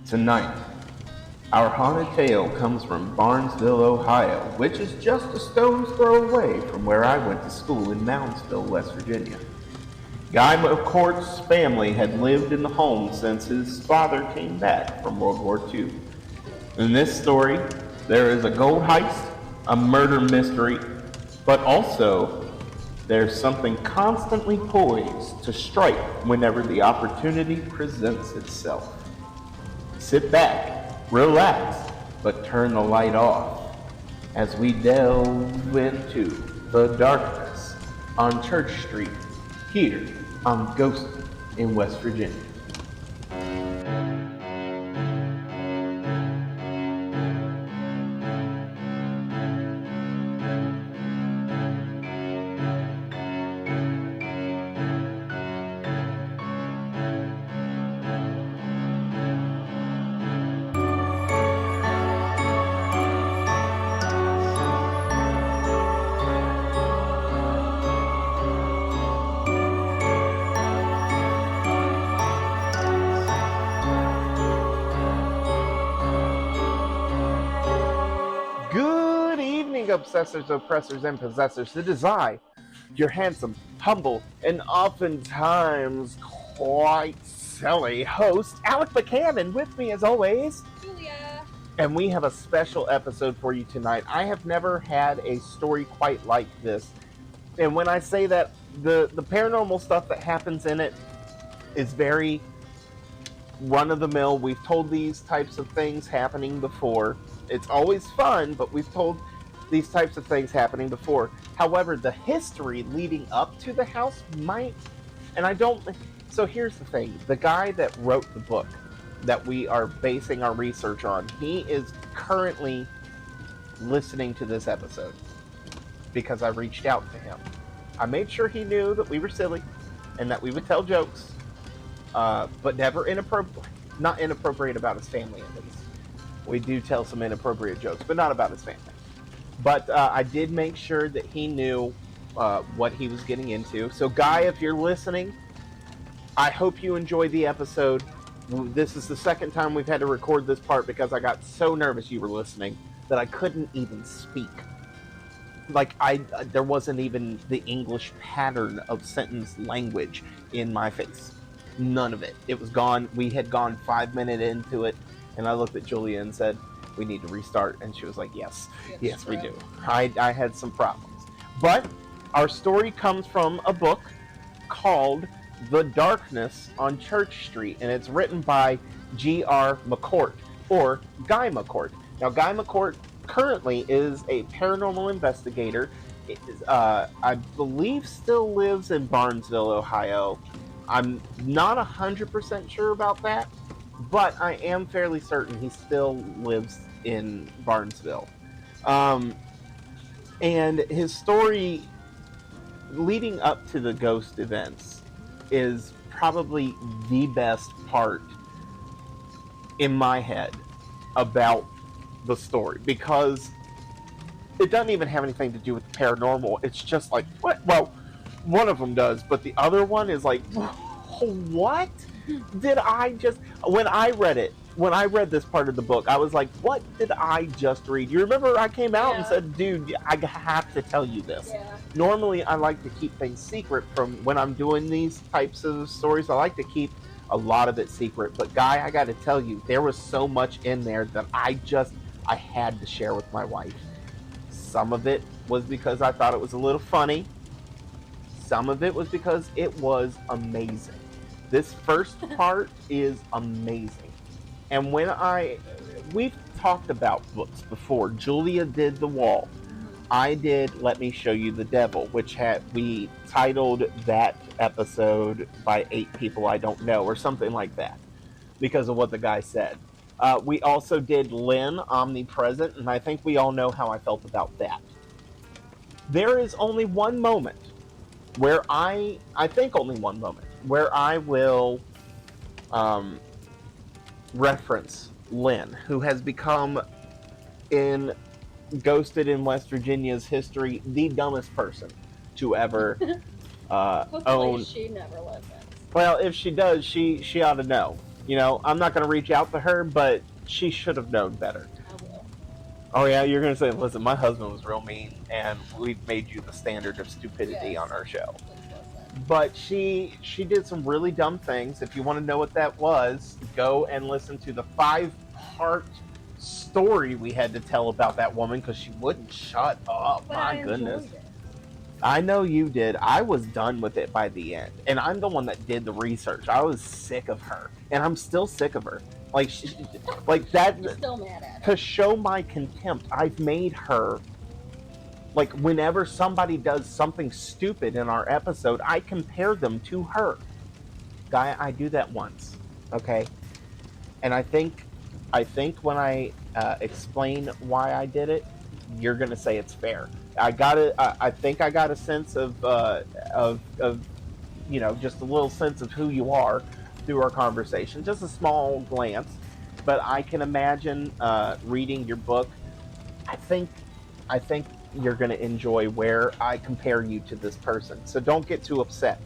Tonight, our haunted tale comes from Barnesville, Ohio, which is just a stone's throw away from where I went to school in Moundsville, West Virginia. Guy McCourt's family had lived in the home since his father came back from World War II. In this story, there is a gold heist, a murder mystery, but also there's something constantly poised to strike whenever the opportunity presents itself. Sit back, relax, but turn the light off as we delve into the darkness on Church Street here on Ghost in West Virginia. Good evening, obsessors, oppressors, and possessors. It is I, your handsome, humble, and oftentimes quite silly host, Alec Buchanan, with me as always. Julia. And we have a special episode for you tonight. I have never had a story quite like this. And when I say that, the paranormal stuff that happens in it is very run-of-the-mill. We've told these types of things happening before. It's always fun, but we've told these types of things happening before. However, the history leading up to the house might, and I don't, so here's the thing. The guy that wrote the book that we are basing our research on, he is currently listening to this episode because I reached out to him. I made sure he knew that we were silly and that we would tell jokes, but never not inappropriate about his family at least. We do tell some inappropriate jokes, but not about his family. But I did make sure that he knew what he was getting into. So, Guy, if you're listening, I hope you enjoyed the episode. This is the second time we've had to record this part because I got so nervous you were listening that I couldn't even speak. Like, there wasn't even the English pattern of sentence language in my face. None of it. It was gone. We had gone 5 minutes into it. And I looked at Julia and said, we need to restart. And she was like, yes, we do. I had some problems. But our story comes from a book called The Darkness on Church Street. And it's written by G.R. McCourt, or Guy McCourt. Now, Guy McCourt currently is a paranormal investigator. I believe still lives in Barnesville, Ohio. I'm not 100% sure about that. But I am fairly certain he still lives in Barnesville. And his story leading up to the ghost events is probably the best part in my head about the story. Because it doesn't even have anything to do with the paranormal. It's just like, what? Well, one of them does, but the other one is like, what? Did I just, when I read this part of the book, I was like, what did I just read? You remember I came out and said, dude, I have to tell you this. Yeah. Normally, I like to keep things secret from when I'm doing these types of stories. I like to keep a lot of it secret. But, Guy, I got to tell you, there was so much in there that I had to share with my wife. Some of it was because I thought it was a little funny. Some of it was because it was amazing. This first part is amazing. And we've talked about books before. Julia did The Wall. I did Let Me Show You the Devil, which we titled that episode by 8 People I Don't Know, or something like that, because of what the guy said. We also did Lynn, Omnipresent, and I think we all know how I felt about that. There is only one moment where I think only one moment, where I will reference Lynn, who has become, in Ghosted in West Virginia's history, the dumbest person to ever Hopefully own. she never listens. Well, if she does, she ought to know. I'm not going to reach out to her, but she should have known better. I will. Oh yeah, you're gonna say, listen, my husband was real mean, and we made you the standard of stupidity Yes. on our show. Please listen. But she did some really dumb things. If you want to know what that was, go and listen to the 5-part story we had to tell about that woman because she wouldn't shut up. But My I goodness. enjoyed it. I know you did. I was done with it by the end, and I'm the one that did the research. I was sick of her, and I'm still sick of her. Like that. You're still mad at To her. show my contempt, I've made her, like, whenever somebody does something stupid in our episode, I compare them to her. Guy, I do that once, okay? And I think when I explain why I did it, you're gonna say it's fair. I think I got a sense of just a little sense of who you are through our conversation, just a small glance. But I can imagine reading your book. I think you're going to enjoy where I compare you to this person. So don't get too upset.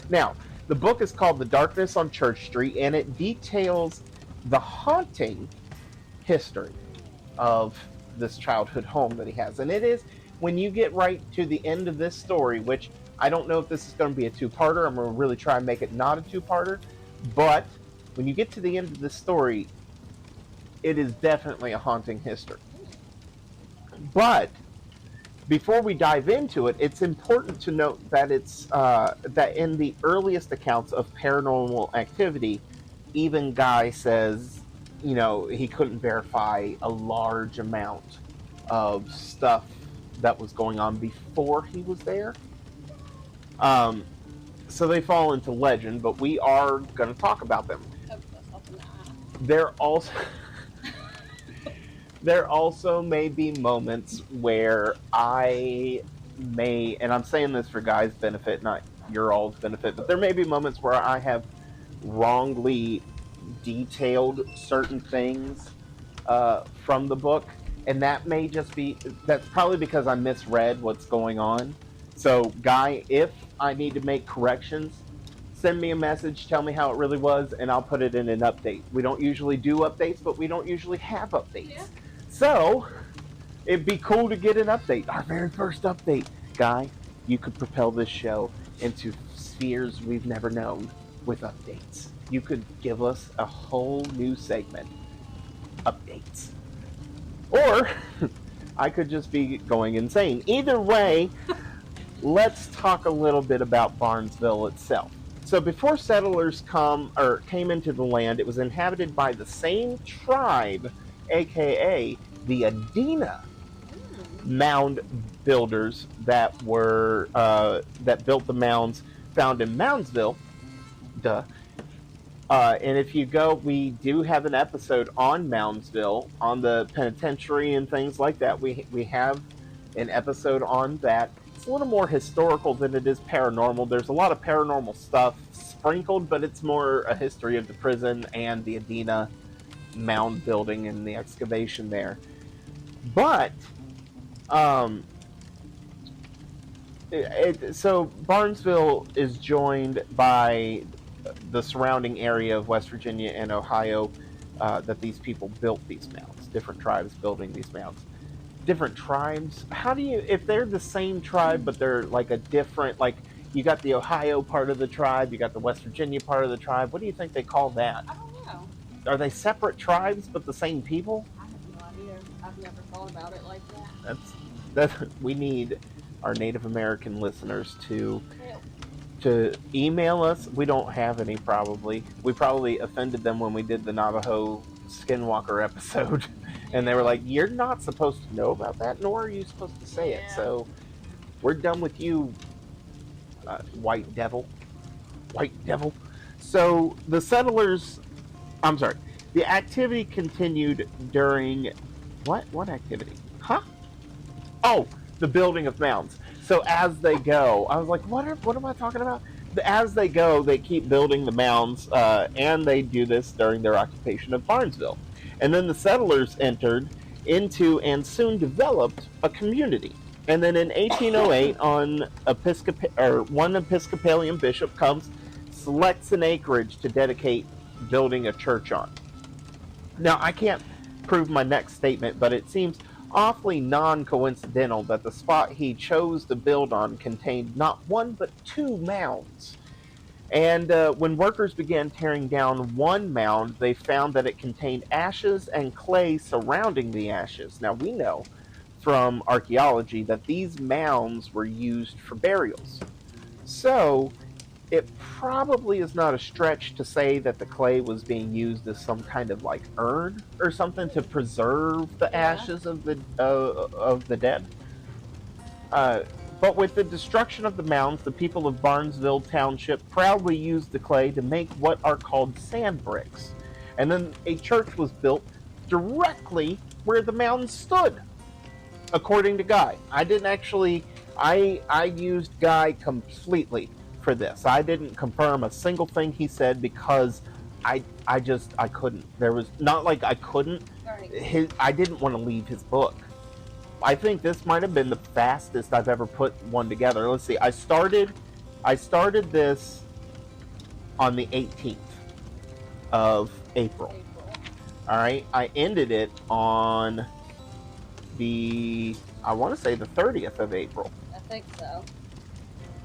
Now, the book is called The Darkness on Church Street, and it details the haunting history of this childhood home that he has. And it is, when you get right to the end of this story, which I don't know if this is going to be a two-parter. I'm going to really try and make it not a two-parter. But when you get to the end of this story, it is definitely a haunting history. But before we dive into it, it's important to note that that in the earliest accounts of paranormal activity, even Guy says, he couldn't verify a large amount of stuff that was going on before he was there. So they fall into legend, but we are going to talk about them. They're also... There also may be moments where I may, and I'm saying this for Guy's benefit, not your all's benefit, but there may be moments where I have wrongly detailed certain things from the book, and that's probably because I misread what's going on. So, Guy, if I need to make corrections, send me a message, tell me how it really was, and I'll put it in an update. We don't usually do updates, but we don't usually have updates. Yeah. So, it'd be cool to get an update. Our very first update. Guy, you could propel this show into spheres we've never known with updates. You could give us a whole new segment. Updates. Or, I could just be going insane. Either way, let's talk a little bit about Barnesville itself. So before settlers came into the land, it was inhabited by the same tribe, aka the Adena mound builders that built the mounds found in Moundsville. Duh. And if you go, we do have an episode on Moundsville, on the penitentiary and things like that. We have an episode on that. It's a little more historical than it is paranormal. There's a lot of paranormal stuff sprinkled, but it's more a history of the prison and the Adena mound building and the excavation there. But so Barnesville is joined by the surrounding area of West Virginia and Ohio, that these people built these mounds. Different tribes building these mounds. Different tribes. How do you, if they're the same tribe but they're like a different, like you got the Ohio part of the tribe, you got the West Virginia part of the tribe. What do you think they call that? I don't know. Are they separate tribes but the same people? I have no idea. I've never thought about it like that. We need our Native American listeners to email us. We don't have any, probably. We probably offended them when we did the Navajo Skinwalker episode. And they were like, you're not supposed to know about that, nor are you supposed to say it. So we're done with you, white devil. White devil. So the settlers... I'm sorry. The activity continued during... What activity? Huh? Oh, the building of mounds. So as they go, I was like, what am I talking about? As they go, they keep building the mounds, and they do this during their occupation of Barnesville. And then the settlers entered into and soon developed a community. And then in 1808, one Episcopalian bishop selects an acreage to dedicate building a church on. Now, I can't prove my next statement, but it seems awfully non-coincidental that the spot he chose to build on contained not one but two mounds. And when workers began tearing down one mound, they found that it contained ashes and clay surrounding the ashes. Now, we know from archaeology that these mounds were used for burials. So, it probably is not a stretch to say that the clay was being used as some kind of like urn or something to preserve the Yeah. ashes of the dead. Uh, but with the destruction of the mounds, the people of Barnesville Township proudly used the clay to make what are called sand bricks. And then a church was built directly where the mounds stood, according to Guy. I didn't actually, I used Guy completely for this. I didn't confirm a single thing he said because I couldn't. There was not like I couldn't. Right. I didn't want to leave his book. I think this might have been the fastest I've ever put one together. Let's see. I started this on the 18th of April. All right. I ended it on I want to say the 30th of April. I think so.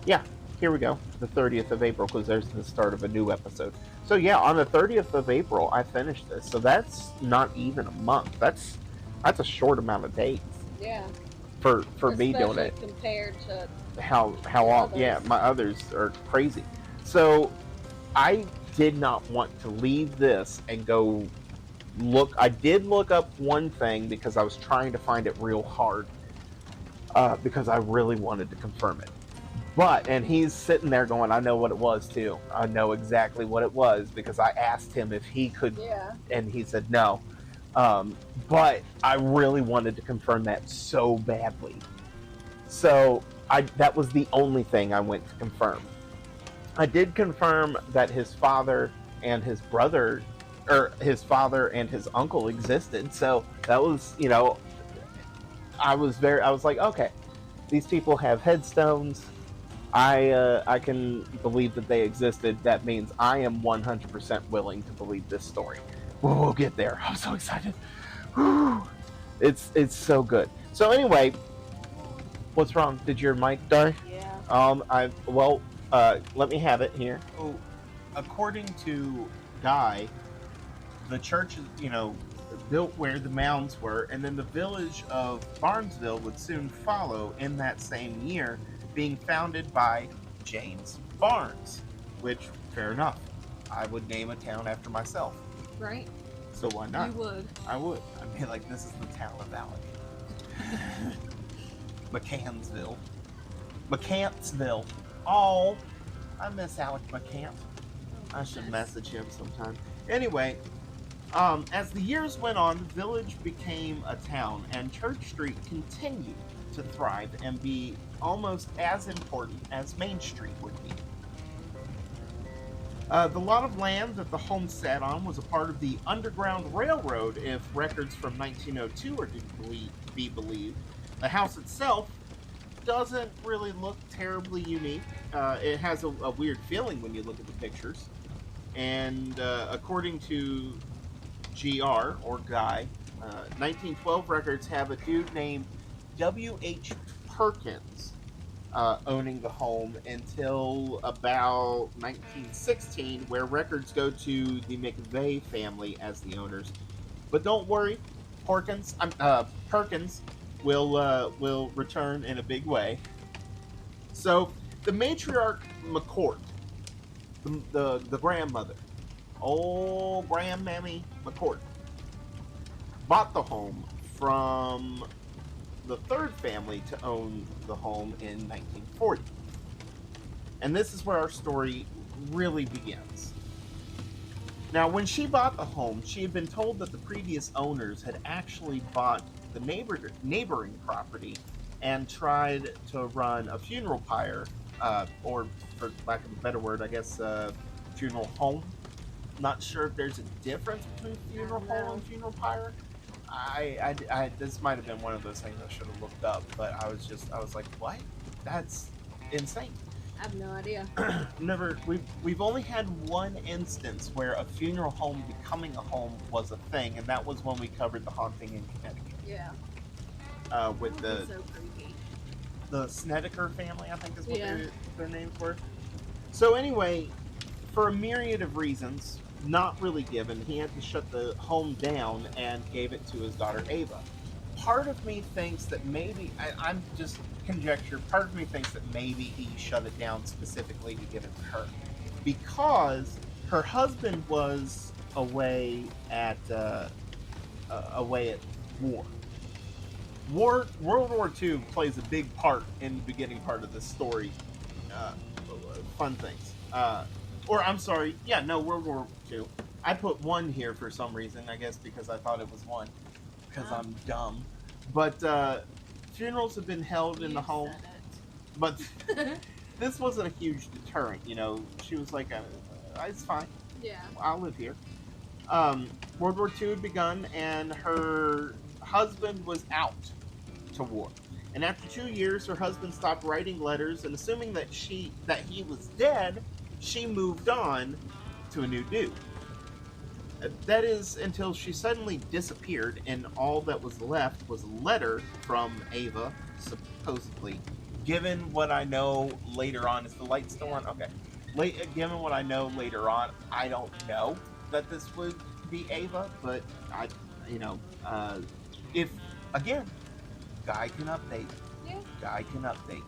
Yeah, here we go. The 30th of April, because there's the start of a new episode. So yeah, on the 30th of April, I finished this. So that's not even a month. That's a short amount of days. Yeah. For me doing Especially it. compared to How long? others. Yeah, my others are crazy. So I did not want to leave this and go look. I did look up one thing because I was trying to find it real hard because I really wanted to confirm it. And he's sitting there going, I know what it was too. I know exactly what it was because I asked him if he could, Yeah. and he said no. But I really wanted to confirm that so badly. So that was the only thing I went to confirm. I did confirm that his father and his brother, or his father and his uncle existed. So that was, I was like, okay, these people have headstones. I can believe that they existed. That means I am 100% willing to believe this story. We'll get there. I'm so excited. Whew. It's so good. So anyway, what's wrong? Did your mic die? Yeah. Let me have it here. Oh, according to Guy, the church is, built where the mounds were, and then the village of Barnesville would soon follow in that same year, being founded by James Barnes, which, fair enough. I would name a town after myself. Right. So why not? You would. I would. I'd be like, this is the town of Alec. McCantsville. Oh, I miss Alec McCant. I should message him sometime. Anyway, as the years went on, the village became a town, and Church Street continued to thrive and be almost as important as Main Street would be. The lot of land that the home sat on was a part of the Underground Railroad, if records from 1902 are to be believed. The house itself doesn't really look terribly unique. It has a weird feeling when you look at the pictures. And according to GR, or Guy, 1912 records have a dude named W.H. Perkins owning the home until about 1916, where records go to the McVeigh family as the owners. But don't worry, Perkins will return in a big way. So the matriarch McCourt, the grandmother, old Grandmammy McCourt, bought the home from the third family to own the home in 1940. And this is where our story really begins. Now, when she bought the home, she had been told that the previous owners had actually bought the neighboring property and tried to run a funeral pyre, or for lack of a better word, I guess, funeral home. Not sure if there's a difference between funeral home and funeral pyre. This might have been one of those things I should have looked up, but I was like, what? That's insane. have no idea. Never. We've only had one instance where a funeral home becoming a home was a thing, and that was when we covered the haunting in Connecticut. Yeah. With That would be so creepy. the Snedeker family, I think is what Yeah. their names were. So anyway, for a myriad of reasons, not really given, he had to shut the home down and gave it to his daughter Ava. Part of me thinks that maybe, I'm just conjecture, part of me thinks that maybe he shut it down specifically to give it to her. Because her husband was away at war. World War II plays a big part in the beginning part of this story. Uh, Fun things. Or I'm sorry, yeah, no, World War II. I put one here for some reason, I guess because I thought it was one, because I'm dumb. But funerals have been held in the home, but this wasn't a huge deterrent. You know, she was like, "It's fine. Yeah. I'll live here." World War II had begun, and her husband was out to war. And after 2 years, her husband stopped writing letters, and assuming that he was dead, she moved on to a new dude. That is until she suddenly disappeared, and all that was left was a letter from Ava, supposedly. Given what I know later on, is the light still on? Okay. Given what I know later on, I don't know that this would be Ava, but if again, guy can update. Yeah. Guy can update.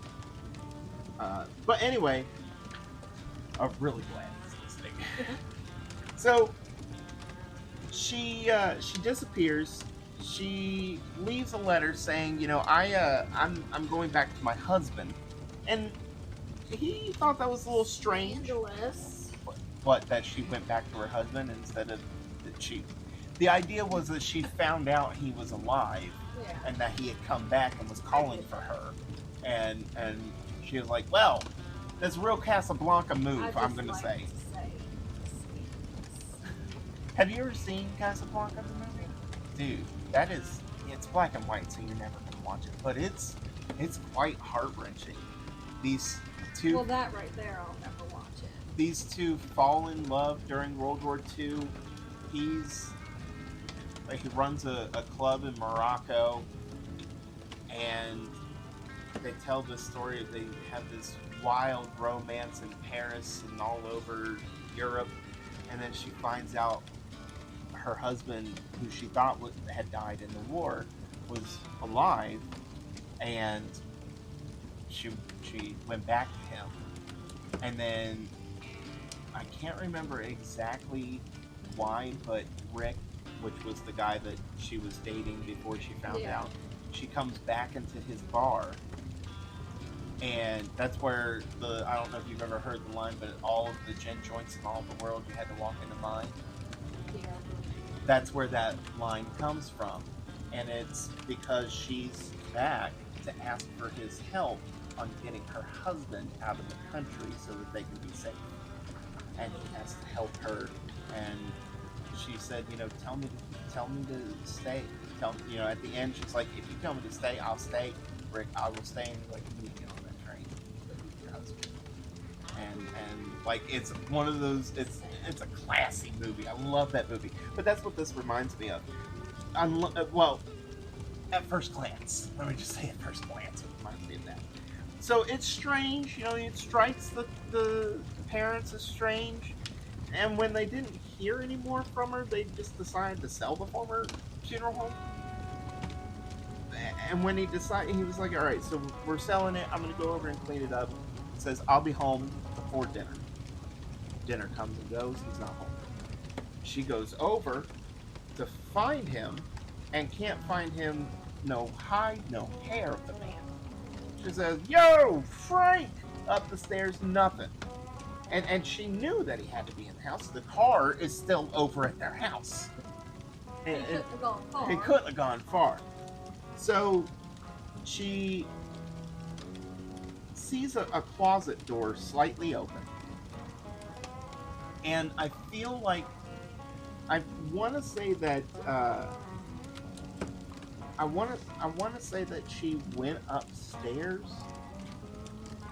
But anyway, I'm really glad he's listening. So she disappears. She leaves a letter saying, I'm going back to my husband, and he thought that was a little strange. Scandalous. But that she went back to her husband instead of that she. The idea was that she found out he was alive, Yeah. and that he had come back and was calling for her, and she was like, well, that's a real Casablanca move, I'm gonna say. Have you ever seen Casablanca, the movie? Dude, it's black and white, so you're never gonna watch it, but it's quite heart-wrenching. These two, Well, that right there, I'll never watch it. these two fall in love during World War II. He runs a club in Morocco, and they tell this story. They have this wild romance in Paris and all over Europe, and then she finds out her husband, who she thought had died in the war, was alive, and she went back to him. And then I can't remember exactly why, but Rick, which was the guy that she was dating before she found out, she comes back into his bar, and that's where I don't know if you've ever heard the line, but all of the gin joints in all of the world, you had to walk into mine. Yeah. That's where that line comes from, and it's because she's back to ask for his help on getting her husband out of the country so that they can be safe, and he has to help her. And she said, tell me to stay. At the end, she's like, if you tell me to stay, I'll stay. Rick, I will stay. And like, you need to get on that train with your husband. And like, it's one of those. It's a classy movie. I love that movie. But that's what this reminds me of. Well, at first glance, let me just say at first glance, it reminds me of that. So it's strange. It strikes the parents as strange. And when they didn't hear any more from her, they just decided to sell the former funeral home. And when he decided, he was like, all right, so we're selling it. I'm going to go over and clean it up. It says, I'll be home before dinner. Dinner comes and goes. He's not home. She goes over to find him and can't find him. No hide, no hair of the man. She says, yo, Frank! Up the stairs, nothing. And she knew that he had to be in the house. The car is still over at their house. He couldn't have gone far. He couldn't have gone far. So she sees a closet door slightly open. And I feel like I want to say that I want to say that she went upstairs,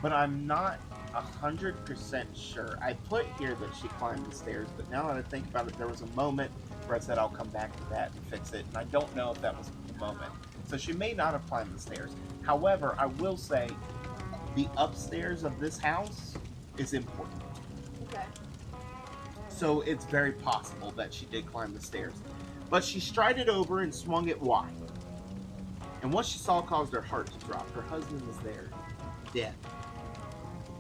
but I'm not 100% sure. I put here that she climbed the stairs, but now that I think about it, there was a moment where I said I'll come back to that and fix it, and I don't know if that was the moment. So she may not have climbed the stairs. However, I will say the upstairs of this house is important. Okay. So it's very possible that she did climb the stairs. But she strided over and swung it wide. And what she saw caused her heart to drop. Her husband was there, dead,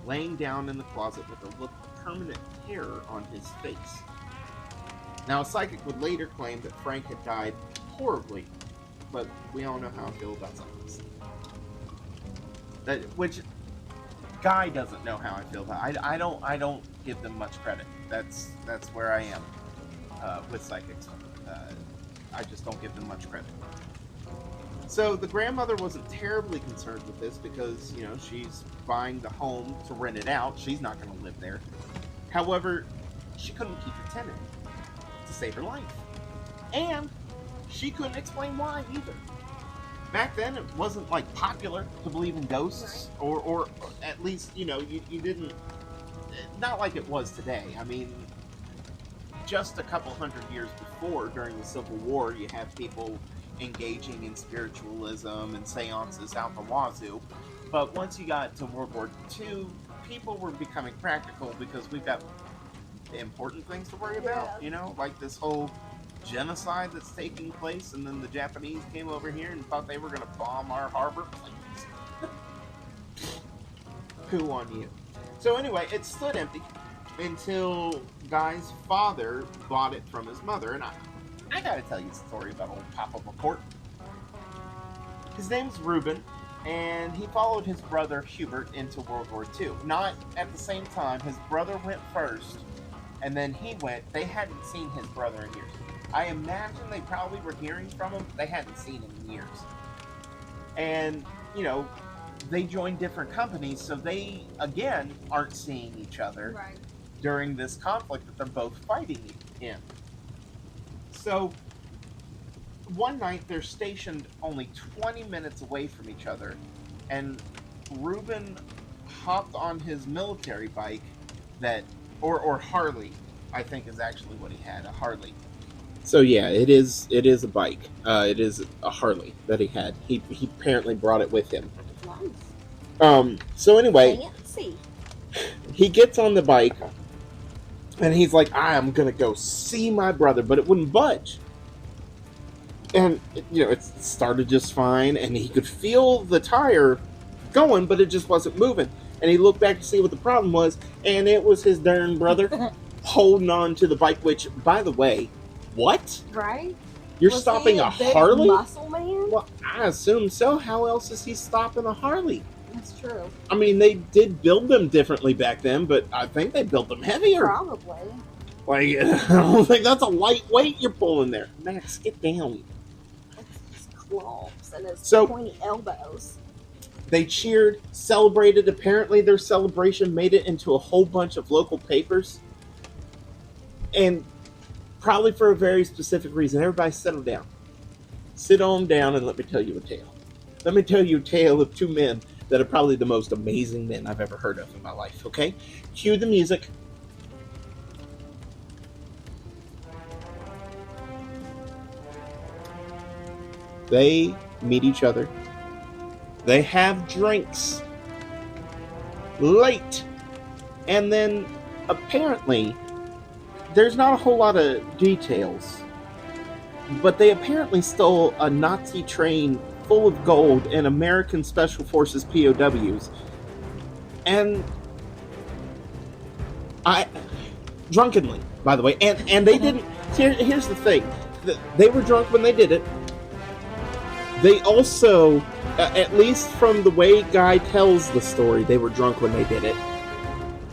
laying down in the closet with a look of permanent terror on his face. Now, a psychic would later claim that Frank had died horribly, but we all know how I feel about psychics. Which Guy doesn't know how I feel about. I don't give them much credit. That's where I am with psychics. I just don't give them much credit. So the grandmother wasn't terribly concerned with this because, you know, she's buying the home to rent it out. She's not going to live there. However, she couldn't keep the tenant to save her life. And she couldn't explain why either. Back then, it wasn't, like, popular to believe in ghosts. Or at least, you know, you didn't... Not like it was today. I mean, just a couple hundred years before, during the Civil War, you have people engaging in spiritualism and seances out the wazoo. But once you got to World War II, people were becoming practical because we've got important things to worry about, you know, like this whole genocide that's taking place, and then the Japanese came over here and thought they were going to bomb our harbor. Poo on you. So anyway, it stood empty until Guy's father bought it from his mother, and I gotta tell you a story about old Papa McCourt. His name's Reuben, and he followed his brother Hubert into World War II. Not at the same time. His brother went first, and then he went. They hadn't seen his brother in years. I imagine they probably were hearing from him. They hadn't seen him in years. And, you know, they joined different companies, so they, again, aren't seeing each other during this conflict that they're both fighting in. So, one night they're stationed only 20 minutes away from each other, and Reuben hopped on his military bike or Harley, I think is actually what he had, a Harley. So yeah, it is a bike. It is a Harley that he had. He apparently brought it with him. Nice. So anyway, Fancy. He gets on the bike, and he's like, I'm going to go see my brother, but it wouldn't budge. And, you know, it started just fine, and he could feel the tire going, but it just wasn't moving. And he looked back to see what the problem was, and it was his darn brother holding on to the bike, which, by the way, what? Right? You're was stopping he a big Harley? Muscle man? Well, I assume so. How else is he stopping a Harley? That's true. I mean, they did build them differently back then, but I think they built them heavier. Probably. Like, I don't think that's a lightweight you're pulling there. Max, get down. His claws and his So- pointy elbows. They cheered, celebrated. Apparently, their celebration made it into a whole bunch of local papers. And probably for a very specific reason. Everybody settle down. Sit on down and let me tell you a tale. Let me tell you a tale of two men that are probably the most amazing men I've ever heard of in my life, okay? Cue the music. They meet each other. They have drinks. Late. And then, apparently, there's not a whole lot of details, but they apparently stole a Nazi train full of gold and American Special Forces POWs. And drunkenly, by the way, and they didn't, here's the thing, they were drunk when they did it. They also, at least from the way Guy tells the story, they were drunk when they did it.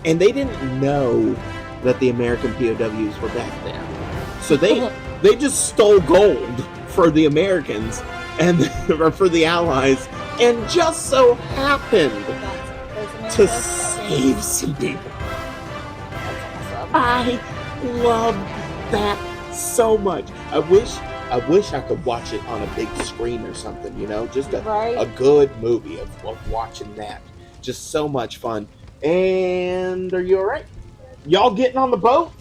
And they didn't know that the American POWs were back there. So they just stole gold for the Americans and or for the Allies, and just so happened to save some people. I love that so much. I wish I could watch it on a big screen or something, you know, just a good movie of watching that. Just so much fun. And are you all right? Y'all getting on the boat?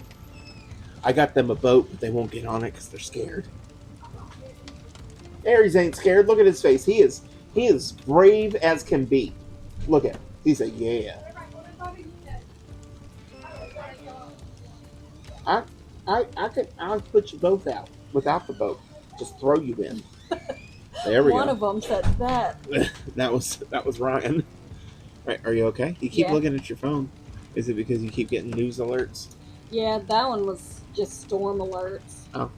I got them a boat, but they won't get on it because they're scared. Aries ain't scared. Look at his face. He is brave as can be. Look at him. He's a yeah. I'll put you both out without the boat. Just throw you in. There we go. One of them said that. that was Ryan. Right, are you okay? You keep looking at your phone. Is it because you keep getting news alerts? Yeah, that one was just storm alerts. Oh.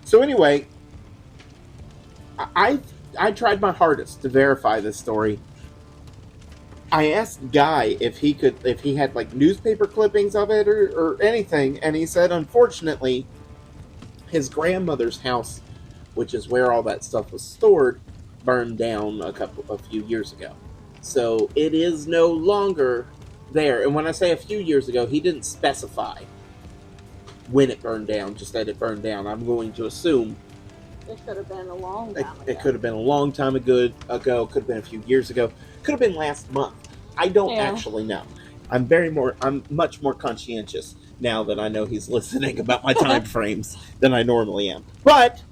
So anyway, I tried my hardest to verify this story. I asked Guy if he had like newspaper clippings of it or anything, and he said unfortunately his grandmother's house, which is where all that stuff was stored, burned down a few years ago. So it is no longer there. And when I say a few years ago, he didn't specify when it burned down, just that it burned down. I'm going to assume it could have been a long time ago. It could have been a long time ago, could have been a few years ago, could have been last month. I don't actually know. I'm much more conscientious now that I know he's listening about my time frames than I normally am. But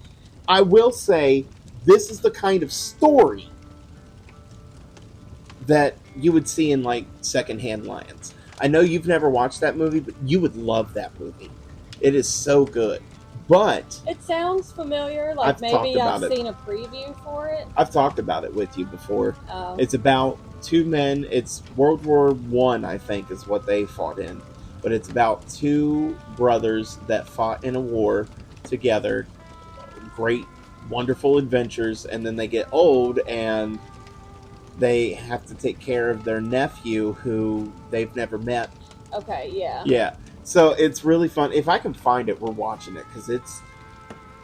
I will say this is the kind of story that you would see in like Secondhand Lions. I know you've never watched that movie, but you would love that movie. It is so good. But it sounds familiar, like maybe I've seen a preview for it. I've talked about it with you before. It's about two men. It's World War I, I think, is what they fought in. But it's about two brothers that fought in a war together. Great, wonderful adventures. And then they get old and they have to take care of their nephew who they've never met. Okay, yeah. Yeah. So it's really fun. If I can find it, we're watching it because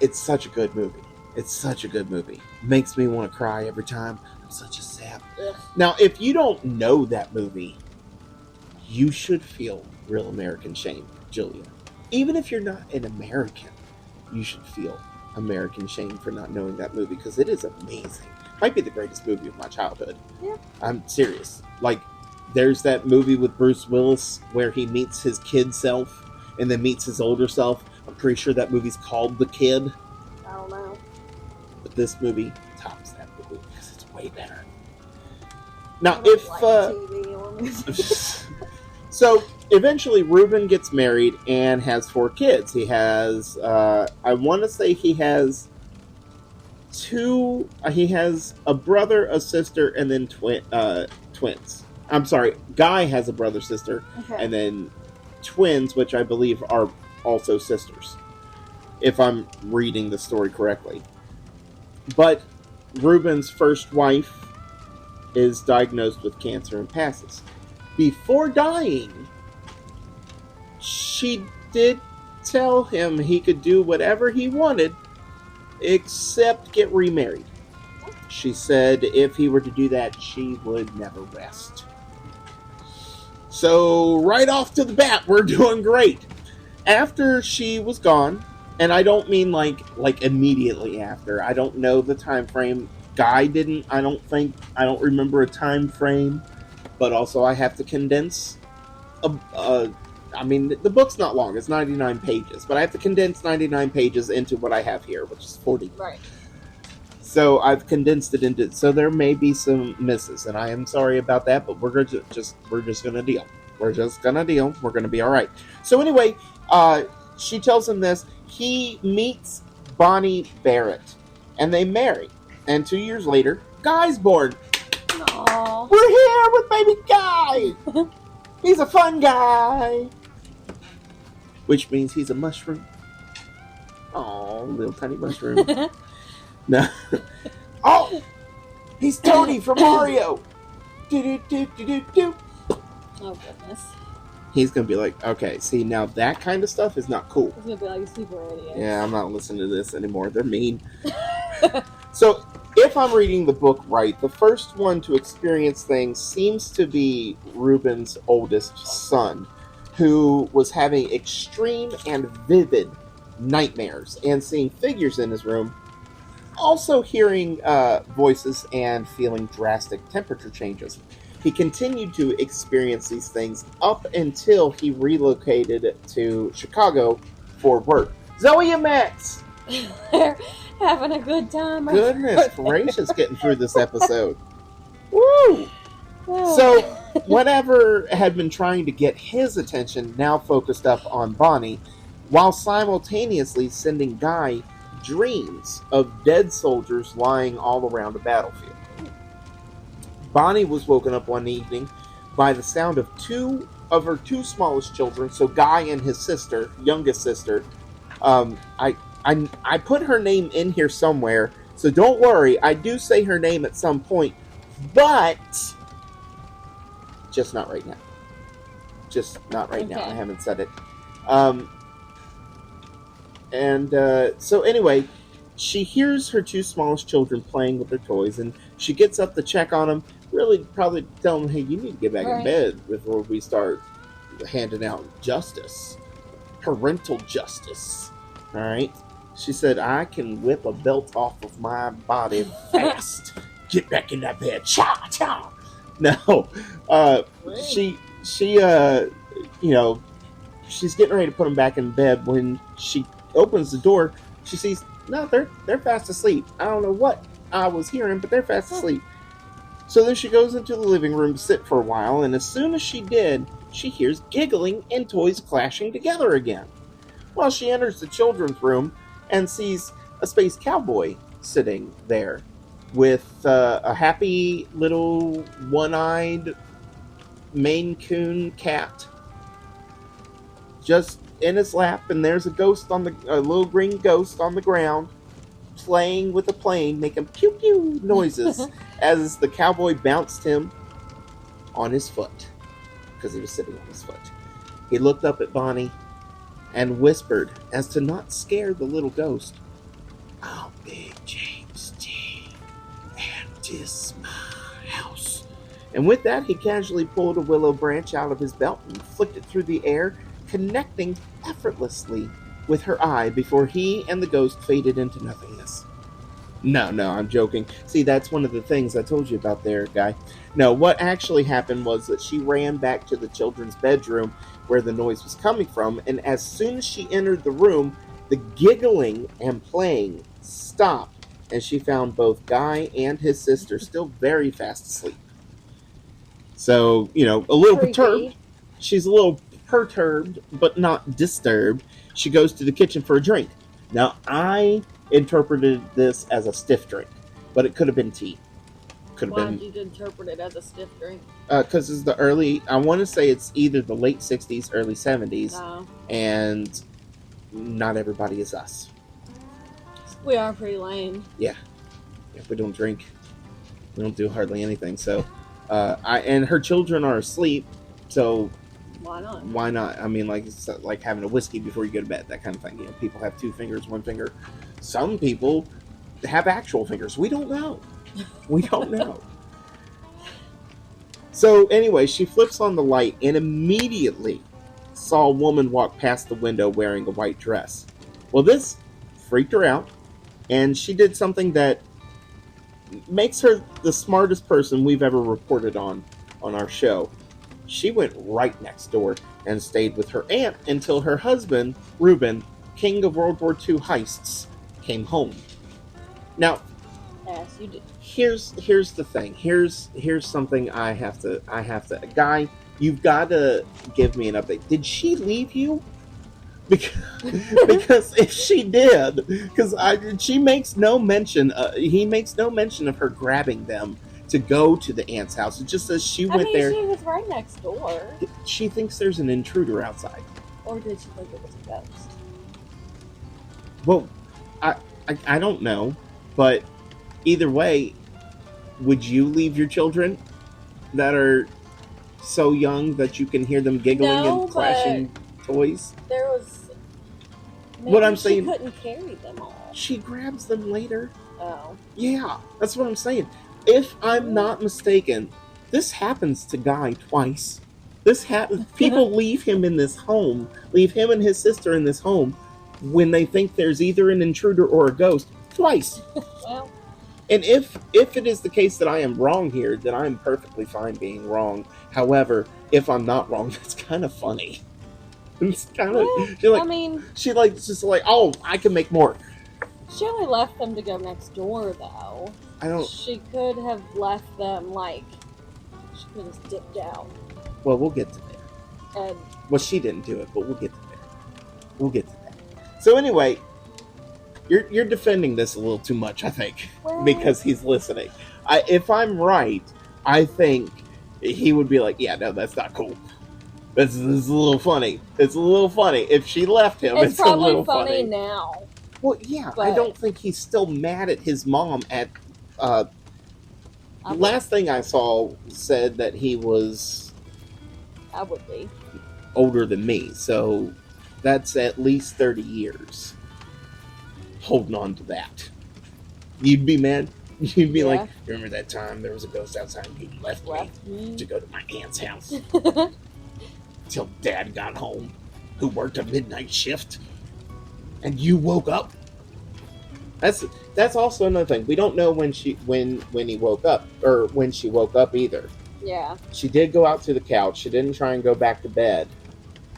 it's such a good movie. It's such a good movie. Makes me want to cry every time. I'm such a sap. Ugh. Now, if you don't know that movie, you should feel real American shame, Julia. Even if you're not an American, you should feel American shame for not knowing that movie because it is amazing. Might be the greatest movie of my childhood. Yeah. I'm serious. Like, there's that movie with Bruce Willis where he meets his kid self and then meets his older self. I'm pretty sure that movie's called The Kid. I don't know. But this movie tops that movie because it's way better. Now, if... TV or so, eventually Reuben gets married and has 4 kids. He has... I want to say he has... he has a brother, a sister, and then twins. I'm sorry, Guy has a brother, sister, and then twins, which I believe are also sisters, if I'm reading the story correctly. But Reuben's first wife is diagnosed with cancer and passes. Before dying, she did tell him he could do whatever he wanted except get remarried. She said if he were to do that, she would never rest. So, right off to the bat, we're doing great. After she was gone, and I don't mean like immediately after. I don't know the time frame. Guy didn't. I don't remember a time frame. But also, I have to condense. I mean, the book's not long. It's 99 pages, but I have to condense 99 pages into what I have here, which is 40. Right. So I've condensed it into. So there may be some misses, and I am sorry about that. But we're just gonna deal. We're just gonna deal. We're gonna be all right. So anyway, she tells him this. He meets Bonnie Barrett, and they marry. And 2 years later, Guy's born. Aww. We're here with baby Guy. He's a fun guy. Which means he's a mushroom. Oh, little tiny mushroom. No. Oh, he's Tony from Mario. Do. Oh, goodness. He's going to be like, okay, see, now that kind of stuff is not cool. He's going to be like super idiot. Yeah, I'm not listening to this anymore. They're mean. So, if I'm reading the book right, the first one to experience things seems to be Reuben's oldest son, who was having extreme and vivid nightmares and seeing figures in his room, also hearing voices and feeling drastic temperature changes. He continued to experience these things up until he relocated to Chicago for work. Zoe and Max! They're having a good time. Goodness gracious, getting through this episode. Woo! So, whatever had been trying to get his attention now focused up on Bonnie, while simultaneously sending Guy dreams of dead soldiers lying all around a battlefield. Bonnie was woken up one evening by the sound of two of her two smallest children, so Guy and his sister, youngest sister. I put her name in here somewhere, so don't worry, I do say her name at some point, but just not right now. Just not right now. I haven't said it. So anyway, she hears her two smallest children playing with their toys, and she gets up to check on them, really probably tell them, hey, you need to get back in bed before we start handing out justice. Parental justice. All right? She said, I can whip a belt off of my body fast. Get back in that bed. Cha, cha. No. She she's getting ready to put them back in bed when she opens the door. She sees, no, they're fast asleep. I don't know what I was hearing, but they're fast asleep. So then she goes into the living room to sit for a while, and as soon as she did, she hears giggling and toys clashing together again. Well, she enters the children's room and sees a space cowboy sitting there with a happy little one-eyed Maine Coon cat just in his lap, and there's a little green ghost on the ground playing with a plane, making pew pew noises as the cowboy bounced him on his foot because he was sitting on his foot. He looked up at Bonnie and whispered, as to not scare the little ghost, "I'll beg James T. and this my house." And with that, he casually pulled a willow branch out of his belt and flicked it through the air, connecting effortlessly with her eye before he and the ghost faded into nothingness. No, I'm joking. See, that's one of the things I told you about there, Guy. No, what actually happened was that she ran back to the children's bedroom where the noise was coming from, and as soon as she entered the room, the giggling and playing stopped, and she found both Guy and his sister still very fast asleep. So, a little perturbed. She's a little perturbed, but not disturbed. She goes to the kitchen for a drink. Now, I interpreted this as a stiff drink, but it could have been tea. Why did you interpret it as a stiff drink? Because it's I want to say it's either the late 60s, early 70s, and not everybody is us. We are pretty lame. Yeah, we don't drink. We don't do hardly anything. So, and her children are asleep, so why not? Why not? I mean, it's like having a whiskey before you go to bed, that kind of thing. People have 2 fingers, 1 finger. Some people have actual fingers. We don't know. We don't know. So anyway, she flips on the light and immediately saw a woman walk past the window wearing a white dress. Well, this freaked her out, and she did something that makes her the smartest person we've ever reported on our show. She went right next door and stayed with her aunt until her husband, Reuben, king of World War II heists, came home. Now, yes, you did. Here's the thing. Here's something I have to. Guy, you've got to give me an update. Did she leave you? Because if she did, she makes no mention. He makes no mention of her grabbing them to go to the aunt's house. It just says she went there. She was right next door. She thinks there's an intruder outside. Or did she think it was a ghost? Well, I don't know, but either way, would you leave your children that are so young that you can hear them giggling and clashing toys? There was. What I'm saying, she couldn't carry them all. She grabs them later. Oh. Yeah, that's what I'm saying. If I'm not mistaken, this happens to Guy twice. People leave him in this home, leave him and his sister in this home when they think there's either an intruder or a ghost. Twice. Well, And if it is the case that I am wrong here, then I am perfectly fine being wrong. However, if I'm not wrong, that's kind of funny. It's kind of Well, she like I mean, she like just like, oh, I can make more. she only left them to go next door, though. I don't. She could have left them, like, she could have dipped out. Well, we'll get to there. And Well, she didn't do it, but we'll get to there. We'll get to that. So anyway, you're defending this a little too much, I think, well, because he's listening. If I'm right, I think he would be like, yeah, no, that's not cool. This is a little funny. It's a little funny. If she left him, it's a probably little funny now. Well, yeah, I But- don't think he's still mad at his mom at. I would- Last thing I saw said that he was I would be. older than me, so that's at least 30 years. Holding on to that. You'd be mad? You'd be Yeah. like, remember that time there was a ghost outside and he left me to go to my aunt's house till Dad got home, who worked a midnight shift, and you woke up? That's also another thing. We don't know when he woke up, or when she woke up either. Yeah. She did go out to the couch. She didn't try and go back to bed.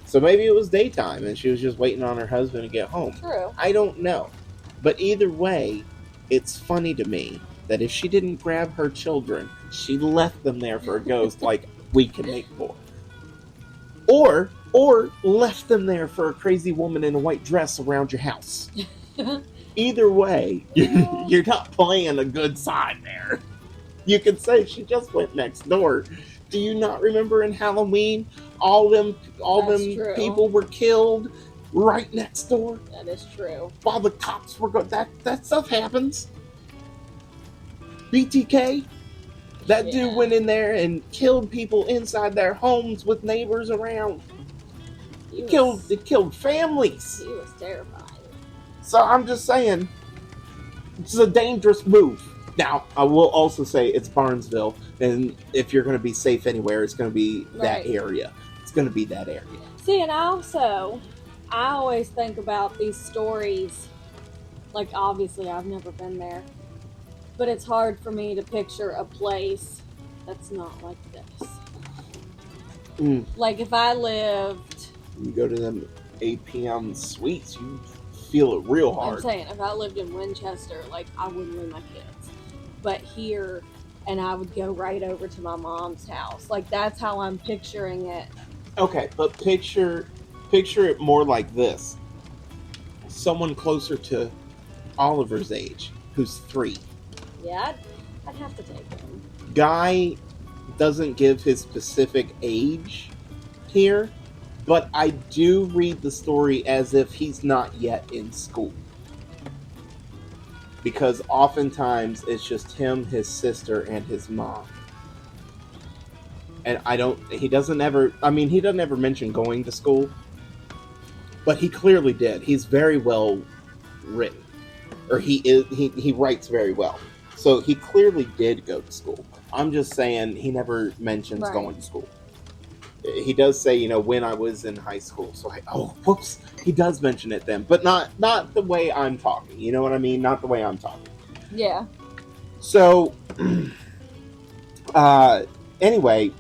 So maybe it was daytime and she was just waiting on her husband to get home. True. I don't know. But either way, it's funny to me that if she didn't grab her children, she left them there for a ghost like, we can make more. Or left them there for a crazy woman in a white dress around your house. Either way, you're not playing a good side there. You could say she just went next door. Do you not remember in Halloween all them True. people were killed right next door That is true. while the cops were going? That stuff happens. BTK, that dude Yeah. went in there and killed people inside their homes with neighbors around. It killed families. He was terrifying. So I'm just saying, it's a dangerous move. Now, I will also say it's Barnesville, and if you're going to be safe anywhere, it's going to be that Right. area. It's going to be that area. See, and I always think about these stories, like, obviously I've never been there, but it's hard for me to picture a place that's not like this. Mm. Like, if I lived, You go to them 8 p.m. suites, you feel it real I'm hard. saying, if I lived in Winchester, like, I wouldn't leave my kids. But here, and I would go right over to my mom's house. Like, that's how I'm picturing it. Okay, but picture it more like this. Someone closer to Oliver's age, who's 3. Yeah, I'd have to take him. Guy doesn't give his specific age here, but I do read the story as if he's not yet in school. Because oftentimes it's just him, his sister, and his mom. And he doesn't ever mention going to school, but he clearly did. He's very well written. Or he writes very well. So he clearly did go to school. I'm just saying he never mentions Right. going to school. He does say, when I was in high school. So whoops, he does mention it then, but not the way I'm talking. You know what I mean? Not the way I'm talking. Yeah. So, anyway,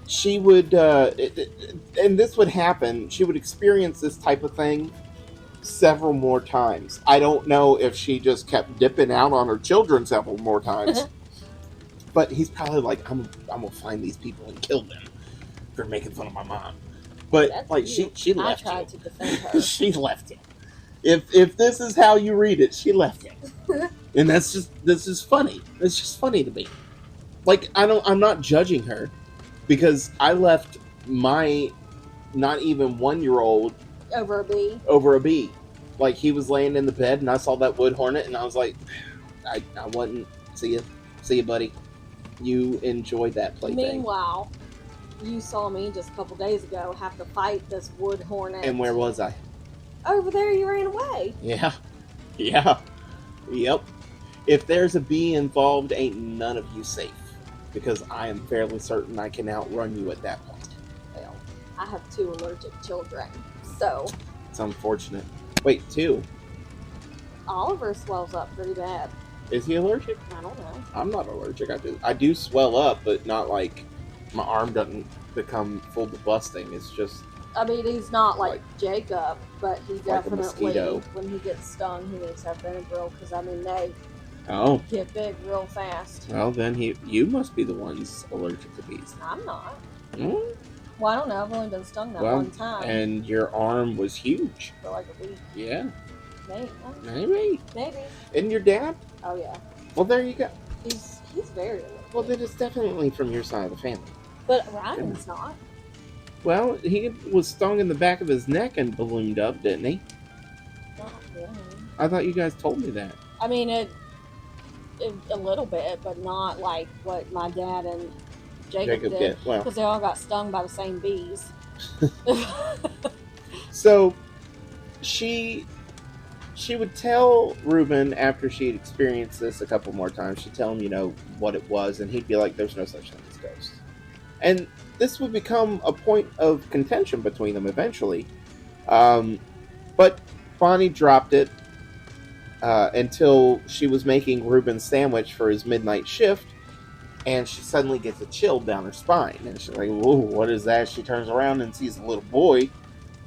she would, and this would happen. She would experience this type of thing several more times. I don't know if she just kept dipping out on her children several more times. But he's probably like, I'm gonna find these people and kill them for making fun of my mom. But That's like cute. she left I tried him. to defend her. She left him. If this is how you read it, she left him. And this is funny. It's just funny to me. Like I'm not judging her because I left my not even 1-year-old Over a bee. over a bee. Like he was laying in the bed and I saw that wood hornet and I was like, I wouldn't see you, buddy. You enjoyed that plaything. Meanwhile, you saw me just a couple days ago have to fight this wood hornet. And where was I? Over there, you ran away. Yeah. Yep. If there's a bee involved, ain't none of you safe. Because I am fairly certain I can outrun you at that point. Well, I have 2 allergic children, so It's unfortunate. Wait, 2? Oliver swells up pretty bad. Is he allergic? I don't know. I'm not allergic. I do swell up, but not like my arm doesn't become full to busting. It's just I mean, he's not like Jacob, but he like a definitely, mosquito. when he gets stung, he needs to have Benadryl because, I mean, they oh. get big real fast. Well, then you must be the ones allergic to bees. I'm not. Mm? Well, I don't know. I've only been stung that one time. And your arm was huge. For like a week. Yeah. Maybe. And your dad? Oh, yeah. Well, there you go. He's very allergic. Well, then it's definitely from your side of the family. But Ryan's not. Well, he was stung in the back of his neck and ballooned up, didn't he? Not really. I thought you guys told me that. I mean, it a little bit, but not like what my dad and Jacob did. Well, because they all got stung by the same bees. so she would tell Reuben after she'd experienced this a couple more times, she'd tell him, what it was, and he'd be like, there's no such thing as ghosts. And this would become a point of contention between them eventually. But Bonnie dropped it until she was making Reuben's sandwich for his midnight shift, and she suddenly gets a chill down her spine. And she's like, whoa, what is that? She turns around and sees a little boy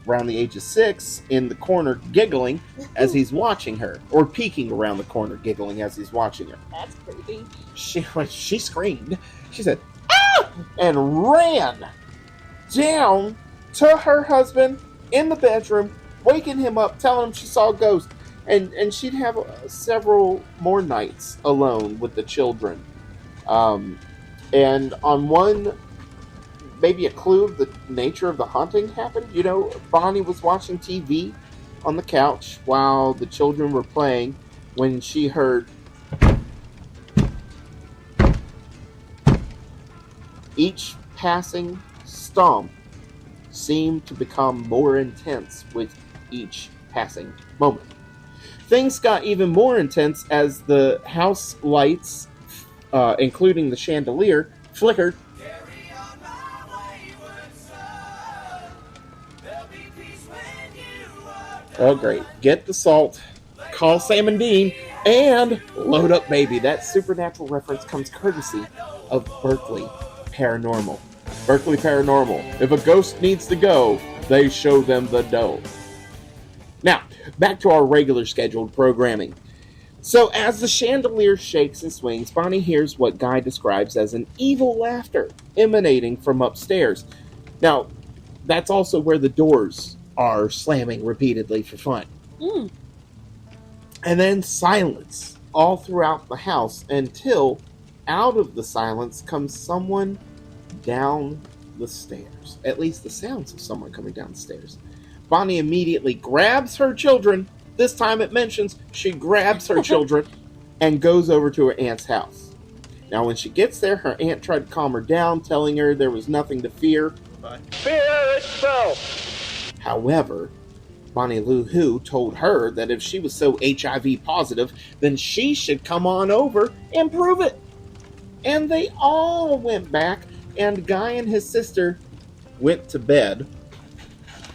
around the age of 6 in the corner giggling as he's watching her, or peeking around the corner giggling as he's watching her. That's creepy. She screamed. She said, "Ah!" and ran down to her husband in the bedroom, waking him up, telling him she saw a ghost. And she'd have several more nights alone with the children. And on one, maybe a clue of the nature of the haunting happened. Bonnie was watching TV on the couch while the children were playing when she heard each passing stomp seemed to become more intense with each passing moment. Things got even more intense as the house lights, including the chandelier, flickered. Oh, great. Get the salt, call Sam and Dean, and load up baby. That supernatural reference comes courtesy of Berkeley Paranormal. Berkeley Paranormal. If a ghost needs to go, they show them the dough. Now, back to our regular scheduled programming. So, as the chandelier shakes and swings, Bonnie hears what Guy describes as an evil laughter emanating from upstairs. Now, that's also where the doors are slamming repeatedly for fun. Mm. And then silence all throughout the house until out of the silence comes someone down the stairs. At least the sounds of someone coming down the stairs. Bonnie immediately grabs her children. This time it mentions she grabs her children and goes over to her aunt's house. Now when she gets there, her aunt tried to calm her down, telling her there was nothing to fear. Fear itself! However, Bonnie Lou Who told her that if she was so HIV positive, then she should come on over and prove it. And they all went back, and Guy and his sister went to bed.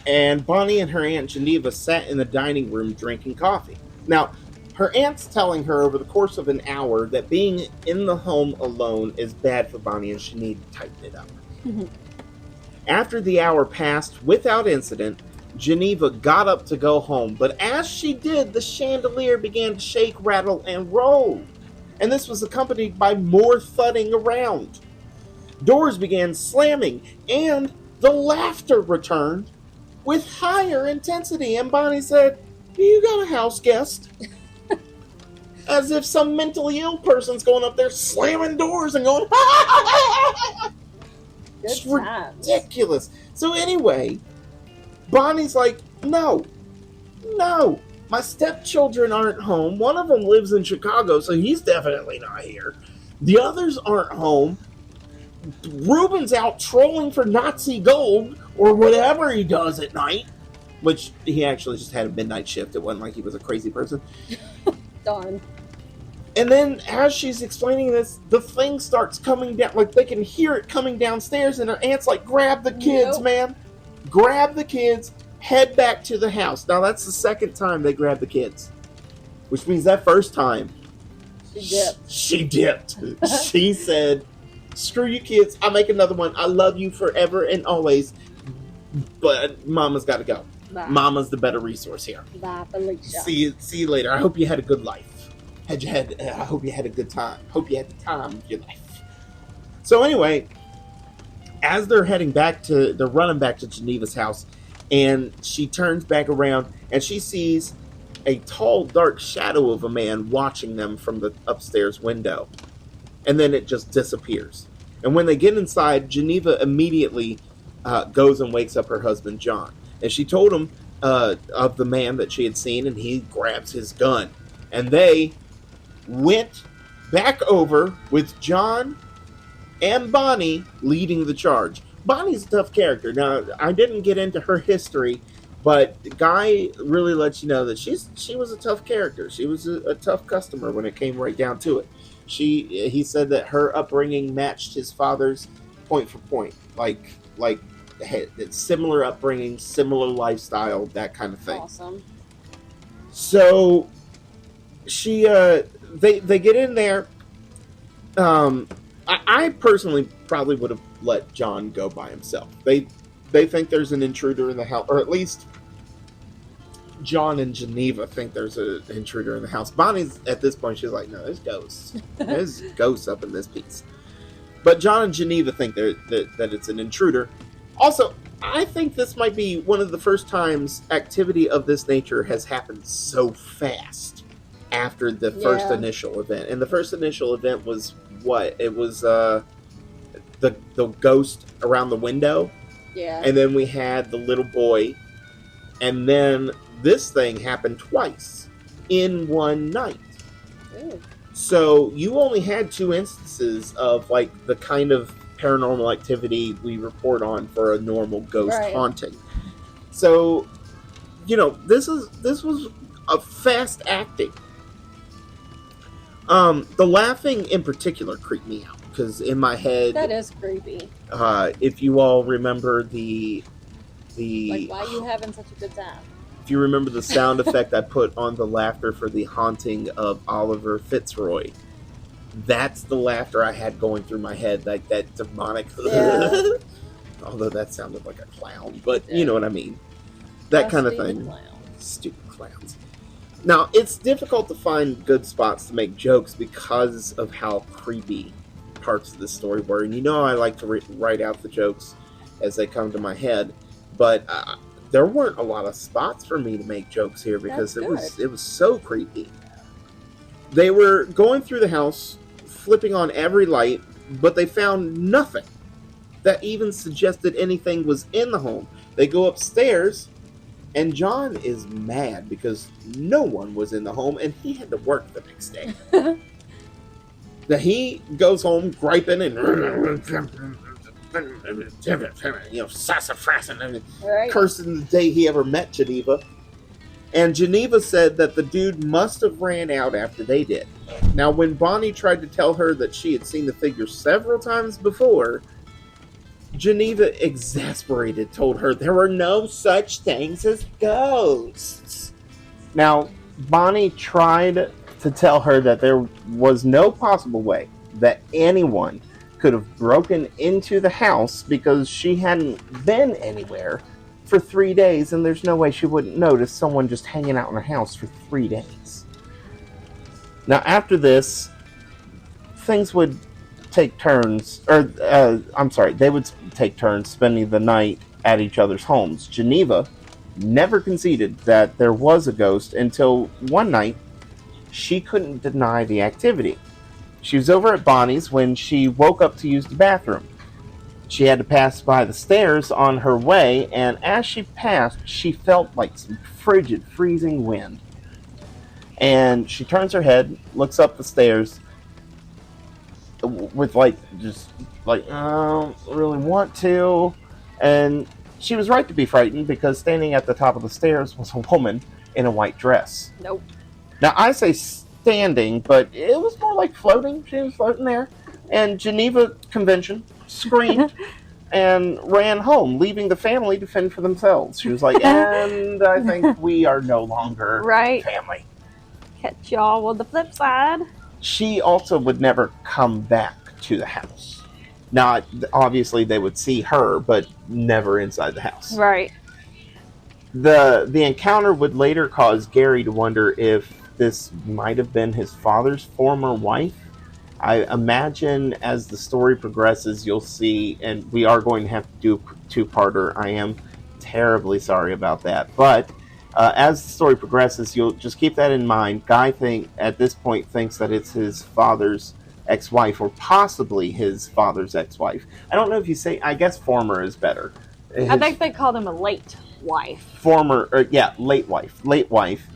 And Bonnie and her Aunt Geneva sat in the dining room drinking coffee. Now, her aunt's telling her over the course of an hour that being in the home alone is bad for Bonnie and she needed to tighten it up. After the hour passed without incident, Geneva got up to go home, but as she did, the chandelier began to shake, rattle, and roll. And this was accompanied by more thudding around. Doors began slamming, and the laughter returned with higher intensity. And Bonnie said, "You got a house guest." As if some mentally ill person's going up there slamming doors and going, it's ridiculous. So anyway, Bonnie's like, no, my stepchildren aren't home. One of them lives in Chicago, so he's definitely not here. The others aren't home. Reuben's out trolling for Nazi gold, or whatever he does at night, which he actually just had a midnight shift. It wasn't like he was a crazy person. Darn. And then as she's explaining this, the thing starts coming down, like they can hear it coming downstairs, and her aunt's like, grab the kids, man. Grab the kids, head back to the house. Now that's the second time they grabbed the kids, which means that first time, She dipped. She said, screw you kids, I'll make another one. I love you forever and always, but Mama's got to go. Bye. Mama's the better resource here. Bye, Felicia. See you later. I hope you had a good life. I hope you had a good time. Hope you had the time of your life. So anyway, as they're running back to Geneva's house, and she turns back around and she sees a tall, dark shadow of a man watching them from the upstairs window. And then it just disappears. And when they get inside, Geneva immediately goes and wakes up her husband, John. And she told him of the man that she had seen, and he grabs his gun. And they went back over with John and Bonnie leading the charge. Bonnie's a tough character. Now, I didn't get into her history, but the guy really lets you know that she was a tough character. She was a tough customer when it came right down to it. He said that her upbringing matched his father's point for point, like similar upbringing, similar lifestyle, that kind of thing. Awesome. So they get in there. I personally probably would have let John go by himself. They think there's an intruder in the house, or at least John and Geneva think there's an intruder in the house. Bonnie's at this point, she's like, no, there's ghosts. There's ghosts up in this piece. But John and Geneva think that it's an intruder. Also, I think this might be one of the first times activity of this nature has happened so fast after the first initial event. And the first initial event was what? It was the ghost around the window. Yeah. And then we had the little boy. And then this thing happened twice in one night. Ooh. So you only had 2 instances of like the kind of paranormal activity we report on for a normal ghost haunting. So, this was a fast acting. The laughing in particular creeped me out because in my head, that is creepy. If you all remember the like, why are you having such a good time? If you remember the sound effect I put on the laughter for the haunting of Oliver Fitzroy, that's the laughter I had going through my head, like that demonic. Yeah. Although that sounded like a clown, but you know what I mean. That kind of thing. Clowns. Stupid clowns. Now, it's difficult to find good spots to make jokes because of how creepy parts of the story were. And I like to write out the jokes as they come to my head. But there weren't a lot of spots for me to make jokes here because it was so creepy. They were going through the house, flipping on every light, but they found nothing that even suggested anything was in the home. They go upstairs, and John is mad because no one was in the home, and he had to work the next day. Now he goes home griping and sassafras and cursing the day he ever met Geneva. And Geneva said that the dude must have ran out after they did. Now, when Bonnie tried to tell her that she had seen the figure several times before, Geneva, exasperated, told her there were no such things as ghosts. Now, Bonnie tried to tell her that there was no possible way that anyone could have broken into the house because she hadn't been anywhere for 3 days, and there's no way she wouldn't notice someone just hanging out in her house for 3 days. Now, after this, things would take turns, they would take turns spending the night at each other's homes. Geneva never conceded that there was a ghost until one night she couldn't deny the activity. She was over at Bonnie's when she woke up to use the bathroom. She had to pass by the stairs on her way, and as she passed, she felt like some frigid, freezing wind. And she turns her head, looks up the stairs, with I don't really want to. And she was right to be frightened because standing at the top of the stairs was a woman in a white dress. Nope. Now, I say standing, but it was more like floating. She was floating there. And Geneva Convention screamed and ran home, leaving the family to fend for themselves. She was like, and I think we are no longer family. Catch y'all on the flip side. she also would never come back to the house. Not obviously they would see her, but never inside the house. Right. The encounter would later cause Gary to wonder if this might have been his father's former wife. I imagine as the story progresses, you'll see, and we are going to have to do a two-parter. I am terribly sorry about that, but as the story progresses, you'll just keep that in mind. Guy at this point thinks that it's his father's ex-wife, or possibly his father's ex-wife. I don't know if you say. I guess former is better. I think they called him a late wife. Late wife.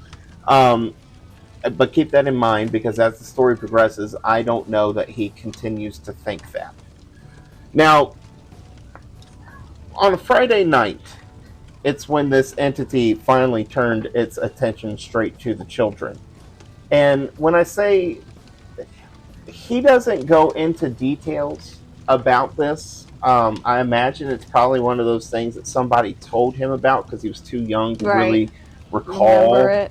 But keep that in mind, because as the story progresses, I don't know that he continues to think that. Now, on a Friday night, it's when this entity finally turned its attention straight to the children. And when I say he doesn't go into details about this, I imagine it's probably one of those things that somebody told him about because he was too young to really recall. Remember it.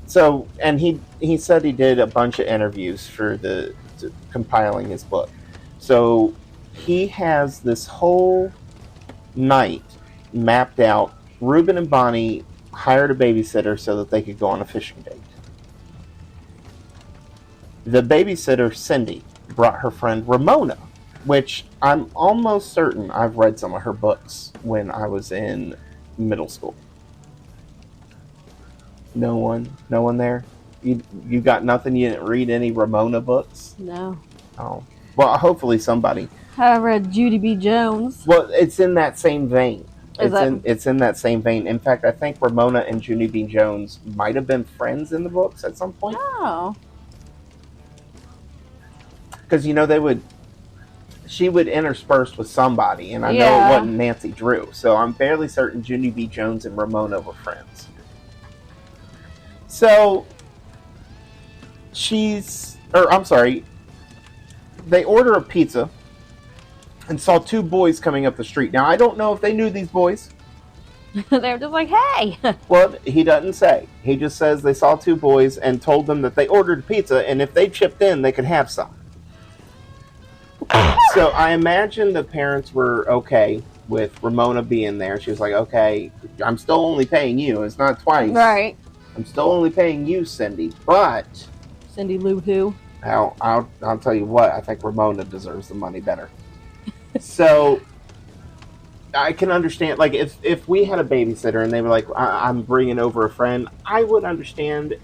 So, and he said he did a bunch of interviews for compiling his book. So he has this whole night mapped out. Reuben and Bonnie hired a babysitter so that they could go on a fishing date. The babysitter, Cindy, brought her friend Ramona, which I'm almost certain I've read some of her books when I was in middle school. No one there? You got nothing? You didn't read any Ramona books? No. Oh. Well, hopefully somebody. I read Judy B. Jones. Well, it's in that same vein. It's in that same vein. In fact, I think Ramona and Judy B. Jones might have been friends in the books at some point. Oh. Because, she would intersperse with somebody, and I know it wasn't Nancy Drew. So I'm fairly certain Judy B. Jones and Ramona were friends. So, they order a pizza and saw two boys coming up the street. Now, I don't know if they knew these boys. They're just like, hey. Well, he doesn't say. He just says they saw two boys and told them that they ordered a pizza, and if they chipped in, they could have some. So, I imagine the parents were okay with Ramona being there. She was like, okay, I'm still only paying you. It's not twice. Right. I'm still only paying you, Cindy, but Cindy Lou Who. I'll tell you what, I think Ramona deserves the money better. So I can understand, like, if we had a babysitter and they were like, I'm bringing over a friend, I would understand,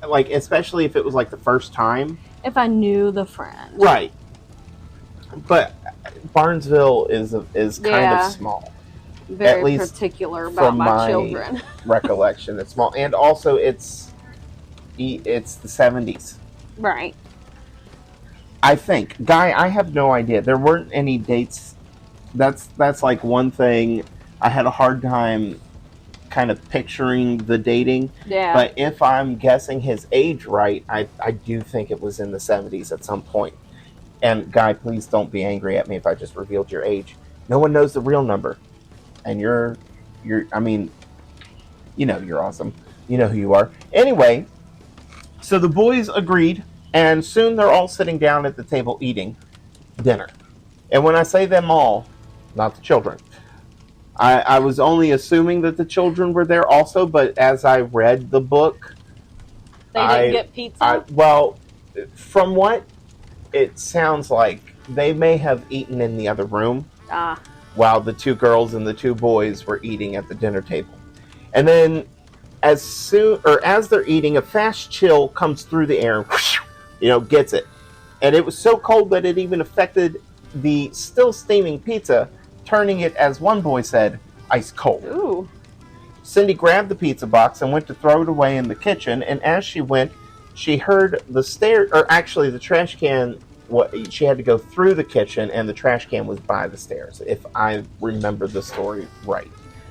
like, especially if it was like the first time. If I knew the friend. Right. But Barnesville is kind of small. Very at least particular about my children. Recollection, it's small, and also it's the 70s, right? I think. Guy, I have no idea. There weren't any dates. That's like one thing I had a hard time kind of picturing the dating. Yeah. But if I'm guessing his age right, I do think it was in the 70s at some point. And Guy, please don't be angry at me if I just revealed your age. No one knows the real number. And you're awesome. You know who you are. Anyway, so the boys agreed, and soon they're all sitting down at the table eating dinner. And when I say them all, not the children. I was only assuming that the children were there also, but as I read the book... They didn't get pizza? Well, from what it sounds like, they may have eaten in the other room. While the two girls and the two boys were eating at the dinner table. And then as they're eating, a fast chill comes through the air and gets it. And it was so cold that it even affected the still steaming pizza, turning it, as one boy said, ice cold. Ooh. Cindy grabbed the pizza box and went to throw it away in the kitchen, and as she went, she heard the trash can. She had to go through the kitchen, and the trash can was by the stairs, if I remember the story right.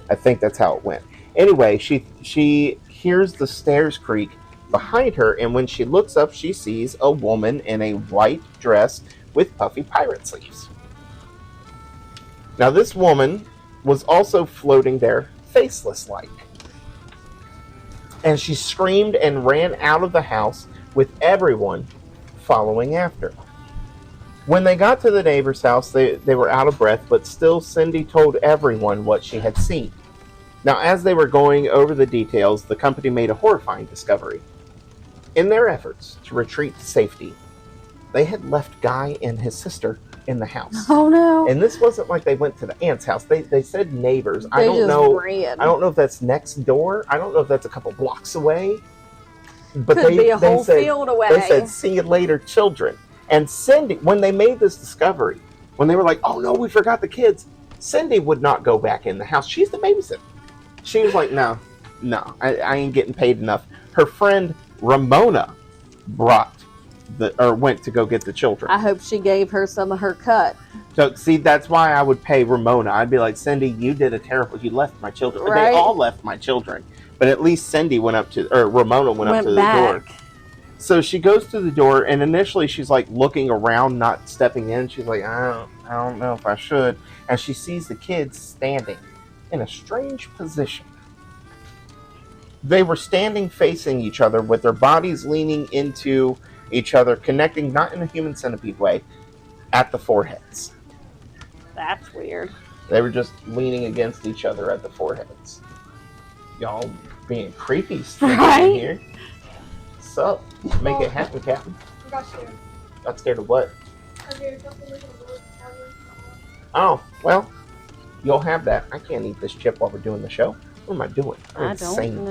I think that's how it went. Anyway, she hears the stairs creak behind her, and when she looks up, she sees a woman in a white dress with puffy pirate sleeves. Now, this woman was also floating there, faceless-like. And she screamed and ran out of the house, with everyone following after. When they got to the neighbor's house, they were out of breath, but still Cindy told everyone what she had seen. Now, as they were going over the details, the company made a horrifying discovery. In their efforts to retreat to safety, they had left Guy and his sister in the house. Oh no! And this wasn't like they went to the aunt's house. They said neighbors. I don't know if that's next door. I don't know if that's a couple blocks away. But Could be a whole said, field away. They said, "See you later, children." And Cindy, when they made this discovery, when they were like, "Oh no, we forgot the kids," Cindy would not go back in the house. She's the babysitter. She was like, no, I ain't getting paid enough. Her friend Ramona went to go get the children. I hope she gave her some of her cut. So, see, that's why I would pay Ramona. I'd be like, Cindy, you did a terrible, you left my children. Right? They all left my children. But at least Ramona went up to the door. So she goes to the door, and initially she's like looking around, not stepping in. She's like, I don't know if I should. And she sees the kids standing in a strange position. They were standing facing each other with their bodies leaning into each other, connecting not in a human centipede way, at the foreheads. That's weird. They were just leaning against each other at the foreheads. Y'all being creepy right? in here. Sup? Make it happen, Captain. I got scared. Got scared of what? I did. Got the little bird. Oh, well, you'll have that. I can't eat this chip while we're doing the show. What am I doing? I don't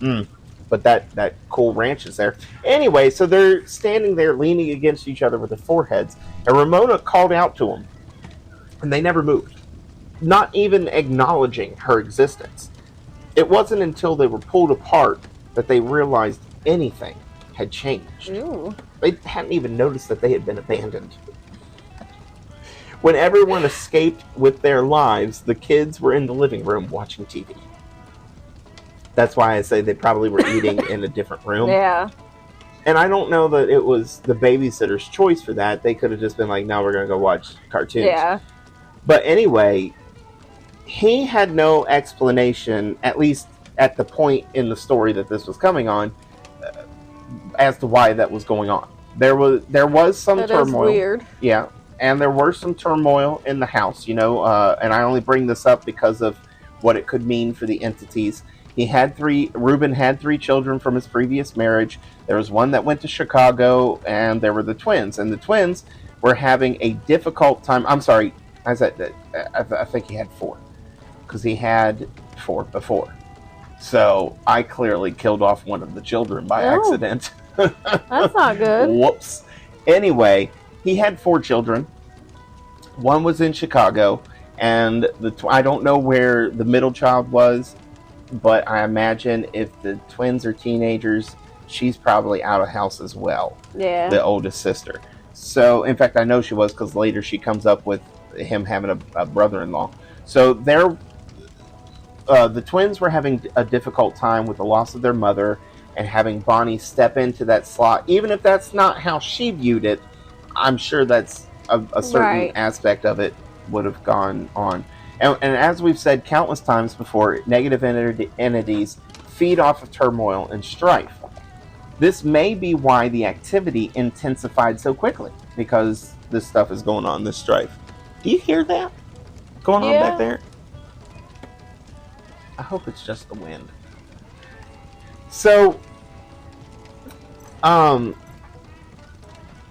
know. But that cool ranch is there. Anyway, so they're standing there leaning against each other with their foreheads. And Ramona called out to them. And they never moved. Not even acknowledging her existence. It wasn't until they were pulled apart that they realized anything had changed. Ooh. They hadn't even noticed that they had been abandoned. When everyone escaped with their lives, the kids were in the living room watching TV. That's why I say they probably were eating in a different room. Yeah. And I don't know that it was the babysitter's choice for that. They could have just been like, no, we're going to go watch cartoons. Yeah. But anyway, he had no explanation, at least at the point in the story that this was coming on, as to why that was going on. There was some turmoil. Is weird. Yeah. And there were some turmoil in the house, and I only bring this up because of what it could mean for the entities. Reuben had 3 children from his previous marriage. There was one that went to Chicago, and there were the twins. And the twins were having a difficult time. I'm sorry, I think he had 4. Because he had 4 before. So I clearly killed off one of the children by accident. That's not good. Whoops. Anyway, he had 4 children. One was in Chicago, and I don't know where the middle child was, but I imagine if the twins are teenagers, she's probably out of house as well. Yeah. The oldest sister. So, in fact, I know she was because later she comes up with him having a brother-in-law. So the twins were having a difficult time with the loss of their mother and having Bonnie step into that slot. Even if that's not how she viewed it, I'm sure that's a certain aspect of it would have gone on. And as we've said countless times before, negative entities feed off of turmoil and strife. This may be why the activity intensified so quickly, because this stuff is going on, this strife. Do you hear that going on back there? I hope it's just the wind. So,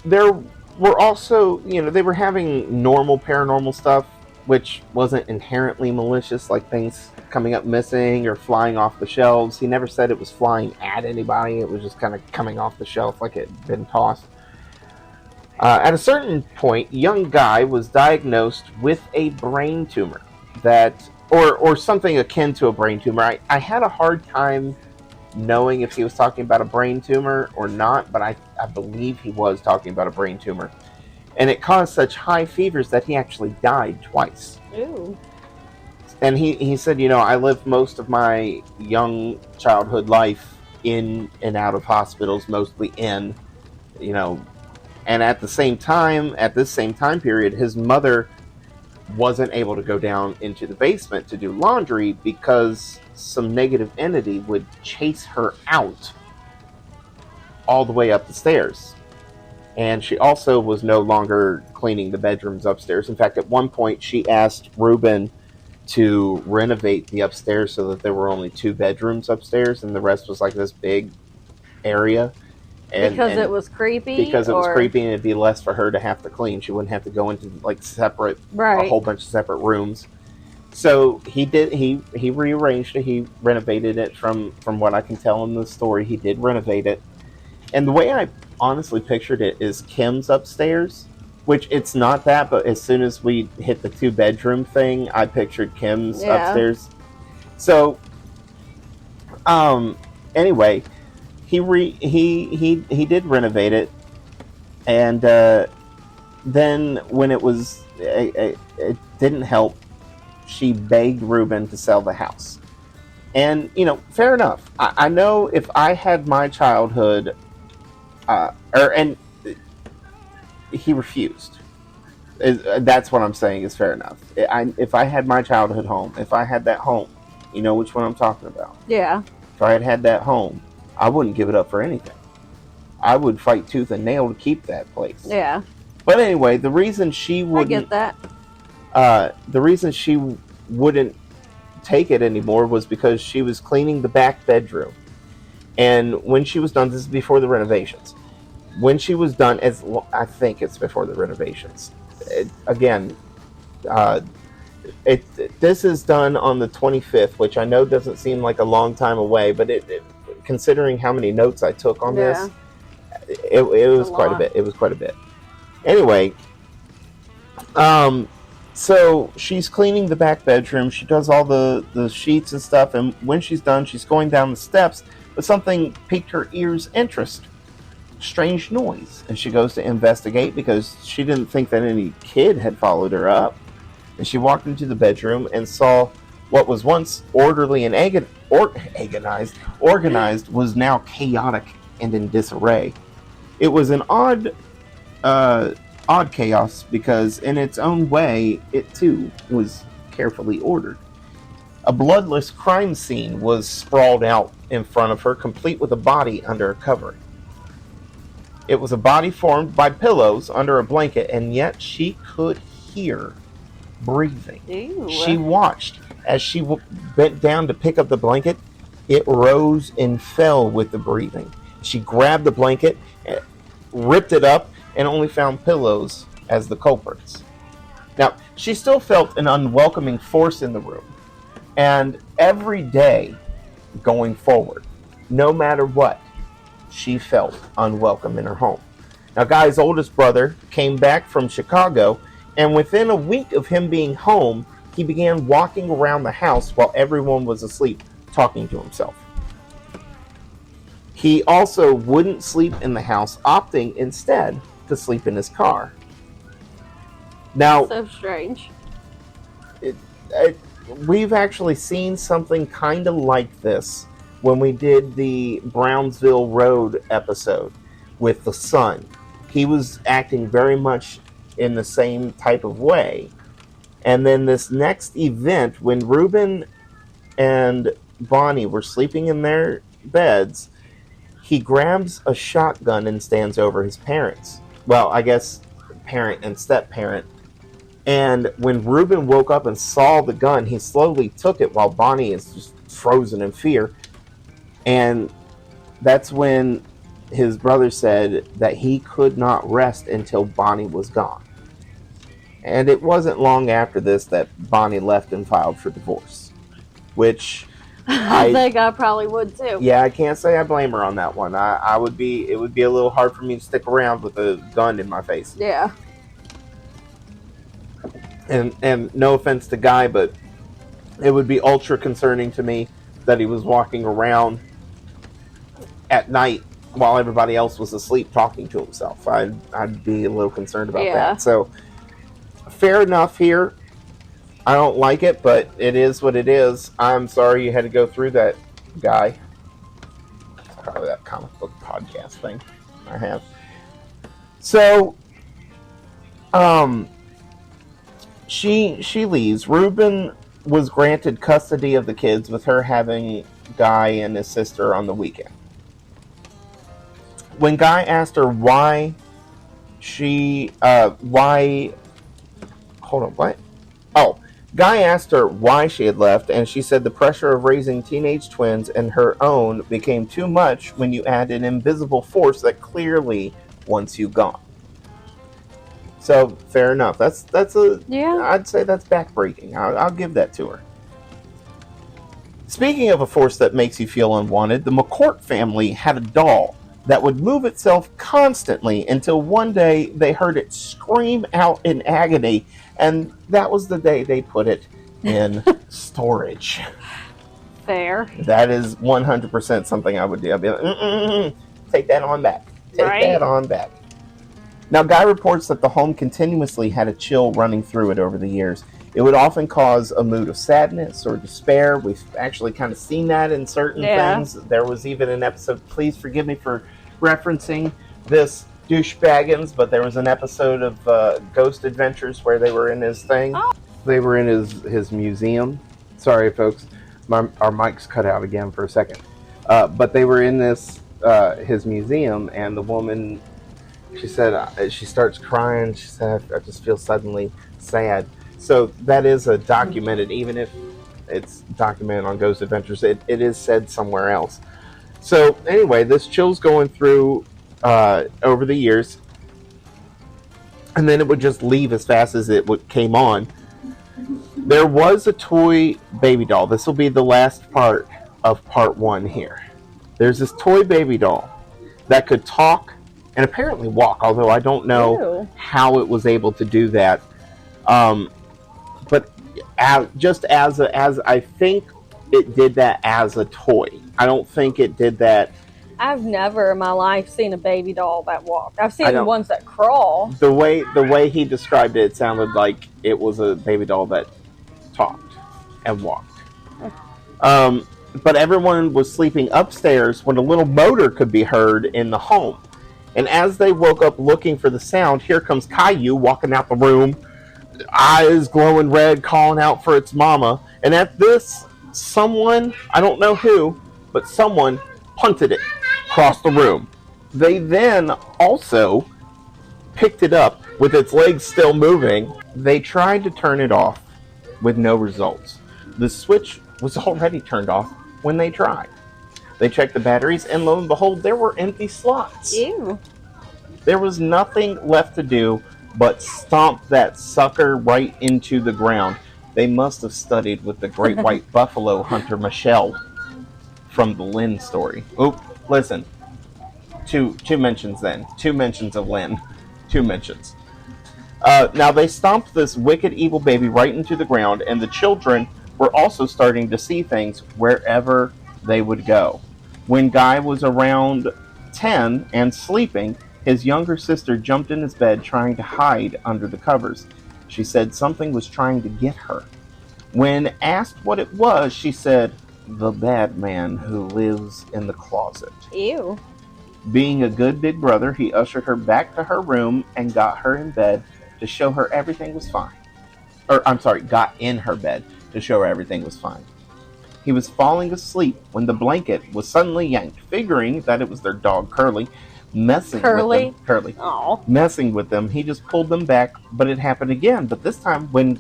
there were also, they were having normal paranormal stuff, which wasn't inherently malicious, like things coming up missing or flying off the shelves. He never said it was flying at anybody. It was just kind of coming off the shelf like it had been tossed. At a certain point, young Guy was diagnosed with a brain tumor or something akin to a brain tumor. I had a hard time knowing if he was talking about a brain tumor or not, but I believe he was talking about a brain tumor. And it caused such high fevers that he actually died twice. Ooh. And he said, I lived most of my young childhood life in and out of hospitals, mostly in, and at this same time period, his mother wasn't able to go down into the basement to do laundry because some negative entity would chase her out all the way up the stairs. And she also was no longer cleaning the bedrooms upstairs. In fact, at one point, she asked Reuben to renovate the upstairs so that there were only 2 bedrooms upstairs, and the rest was like this big area. Because it was creepy? Because it was creepy, and it'd be less for her to have to clean. She wouldn't have to go into like separate, a whole bunch of separate rooms. So he did. He rearranged it. He renovated it. From what I can tell in the story, he did renovate it. And the way I honestly pictured it is Kim's upstairs, which it's not that. But as soon as we hit the 2-bedroom thing, I pictured Kim's upstairs. So, anyway, he did renovate it, and then when it didn't help, she begged Reuben to sell the house. And, fair enough. I know if I had my childhood, and he refused. That's what I'm saying is fair enough. If I had my childhood home, if I had that home, you know which one I'm talking about. Yeah. If I had that home, I wouldn't give it up for anything. I would fight tooth and nail to keep that place. Yeah. But anyway, the reason she wouldn't... I get that. The reason she wouldn't take it anymore was because she was cleaning the back bedroom. And when she was done, this is before the renovations. When she was done, I think it's before the renovations. This is done on the 25th, which I know doesn't seem like a long time away, but considering how many notes I took on this, it was quite a bit. It was quite a bit. Anyway, so she's cleaning the back bedroom. She does all the sheets and stuff, and when she's done, she's going down the steps, but something piqued her ear's interest. Strange noise, and she goes to investigate because she didn't think that any kid had followed her up. And she walked into the bedroom and saw what was once orderly and organized was now chaotic and in disarray. It was an odd chaos because in its own way, it too was carefully ordered. A bloodless crime scene was sprawled out in front of her, complete with a body under a covering. It was a body formed by pillows under a blanket, and yet she could hear breathing. Ew. She watched as she bent down to pick up the blanket. It rose and fell with the breathing. She grabbed the blanket, ripped it up, and only found pillows as the culprits. Now, she still felt an unwelcoming force in the room. And every day going forward, no matter what, she felt unwelcome in her home. Now, Guy's oldest brother came back from Chicago, and within a week of him being home, he began walking around the house while everyone was asleep, talking to himself. He also wouldn't sleep in the house, opting instead to sleep in his car. Now, So strange. We've actually seen something kind of like this when we did the Brownsville Road episode with the son. He was acting very much in the same type of way. And then this next event, when Reuben and Bonnie were sleeping in their beds, he grabs a shotgun and stands over his parents. Well, I guess parent and step-parent. And when Reuben woke up and saw the gun, he slowly took it while Bonnie is just frozen in fear. And that's when his brother said that he could not rest until Bonnie was gone. And it wasn't long after this that Bonnie left and filed for divorce. Which I think I probably would too. Yeah, I can't say I blame her on that one. It would be a little hard for me to stick around with a gun in my face. Yeah. And no offense to Guy, but it would be ultra concerning to me that he was walking around at night while everybody else was asleep talking to himself. I'd be a little concerned about that. So, fair enough here. I don't like it, but it is what it is. I'm sorry you had to go through that, Guy. Probably that comic book podcast thing I have. So, she leaves. Reuben was granted custody of the kids, with her having Guy and his sister on the weekend. when Guy asked her why hold on, what? Oh, Guy asked her why she had left, and she said the pressure of raising teenage twins and her own became too much when you add an invisible force that clearly wants you gone. So, fair enough. I'd say that's backbreaking. I'll give that to her. Speaking of a force that makes you feel unwanted, the McCourt family had a doll that would move itself constantly until one day they heard it scream out in agony, and that was the day they put it in storage. Fair. That is 100% something I would do. I'd be like, take that on back. Take that on back. Now, Guy reports that the home continuously had a chill running through it over the years. It would often cause a mood of sadness or despair. We've actually kind of seen that in certain things. There was even an episode, please forgive me for referencing this douchebaggins, but there was an episode of Ghost Adventures where they were in his thing. Oh. They were in his museum. Sorry, folks. Our mic's cut out again for a second. But they were in his museum, and the woman, she said, she starts crying. She said, I just feel suddenly sad. So that is a documented, even if it's documented on Ghost Adventures, it is said somewhere else. So anyway, this chill's going through over the years, and then it would just leave as fast as it came on. There was a toy baby doll. This will be the last part of part 1 here. There's this toy baby doll that could talk and apparently walk, although I don't know how it was able to do that. But as I think it did that as a toy. I don't think it did that. I've never in my life seen a baby doll that walked. I've seen the ones that crawl. The way he described it sounded like it was a baby doll that talked and walked. But everyone was sleeping upstairs when a little motor could be heard in the home. And as they woke up looking for the sound, here comes Caillou walking out the room, eyes glowing red, calling out for its mama. And at this, someone, I don't know who, but someone punted it across the room. They then also picked it up with its legs still moving. They tried to turn it off with no results. The switch was already turned off when they tried. They checked the batteries, and lo and behold, there were empty slots. Ew. There was nothing left to do but stomp that sucker right into the ground. They must have studied with the great white buffalo hunter Michelle from the Lynn story. Oop, listen. Two mentions then. 2 mentions of Lynn. 2 mentions. Now they stomped this wicked evil baby right into the ground, and the children were also starting to see things wherever they would go. When Guy was around 10 and sleeping, his younger sister jumped in his bed trying to hide under the covers. She said something was trying to get her. When asked what it was, she said, "The bad man who lives in the closet." Ew. Being a good big brother, he ushered her back to her room and got her in bed to show her everything was fine. Got in her bed to show her everything was fine. He was falling asleep when the blanket was suddenly yanked, figuring that it was their dog Curly messing with them. Curly. Aww. Messing with them. He just pulled them back, but it happened again. But this time when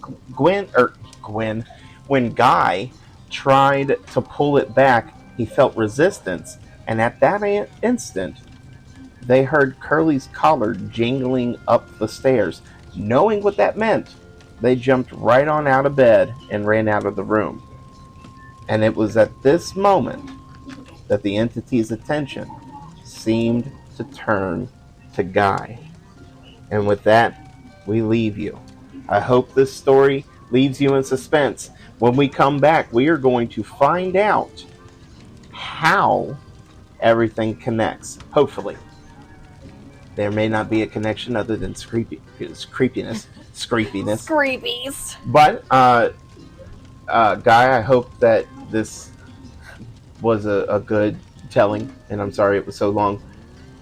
when Guy tried to pull it back, he felt resistance, and at that instant, they heard Curly's collar jingling up the stairs. Knowing what that meant, they jumped right on out of bed and ran out of the room. And it was at this moment that the entity's attention seemed to turn to Guy. And with that, we leave you. I hope this story leaves you in suspense. When we come back, we are going to find out how everything connects. Hopefully. There may not be a connection other than creepiness. Creepies. But, Guy, I hope that this was a good telling, and I'm sorry it was so long.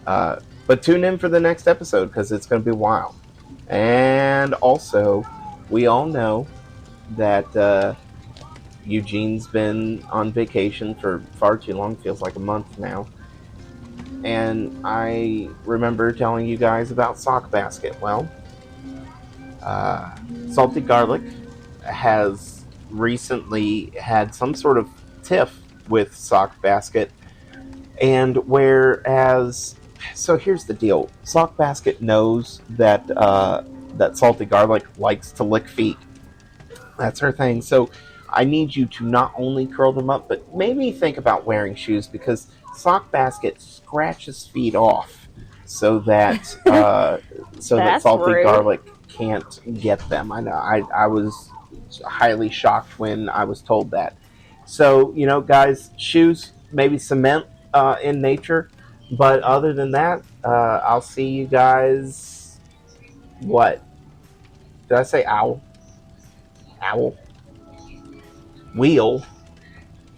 But tune in for the next episode, because it's going to be wild. And also, we all know that Eugene's been on vacation for far too long, feels like a month now. and I remember telling you guys about Sock Basket. Well, Salty Garlic has recently had some sort of tiff with Sock Basket, and whereas, so here's the deal: Sock Basket knows that that Salty Garlic likes to lick feet. That's her thing. So I need you to not only curl them up, but maybe think about wearing shoes, because Sock Basket scratches feet off so that That's Salty rude. Garlic can't get them. I know. I was highly shocked when I was told that. So guys, shoes, maybe cement in nature, but other than that, I'll see you guys. What did I say? Owl. Owl. We'll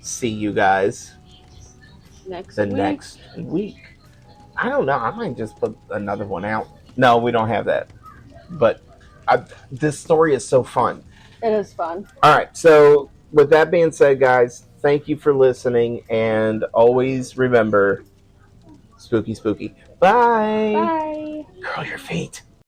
see you guys Next the week. next week. I don't know. I might just put another one out. No, we don't have that. But this story is so fun. It is fun. All right. So, with that being said, guys, thank you for listening. And always remember, spooky, spooky. Bye. Bye. Curl your feet.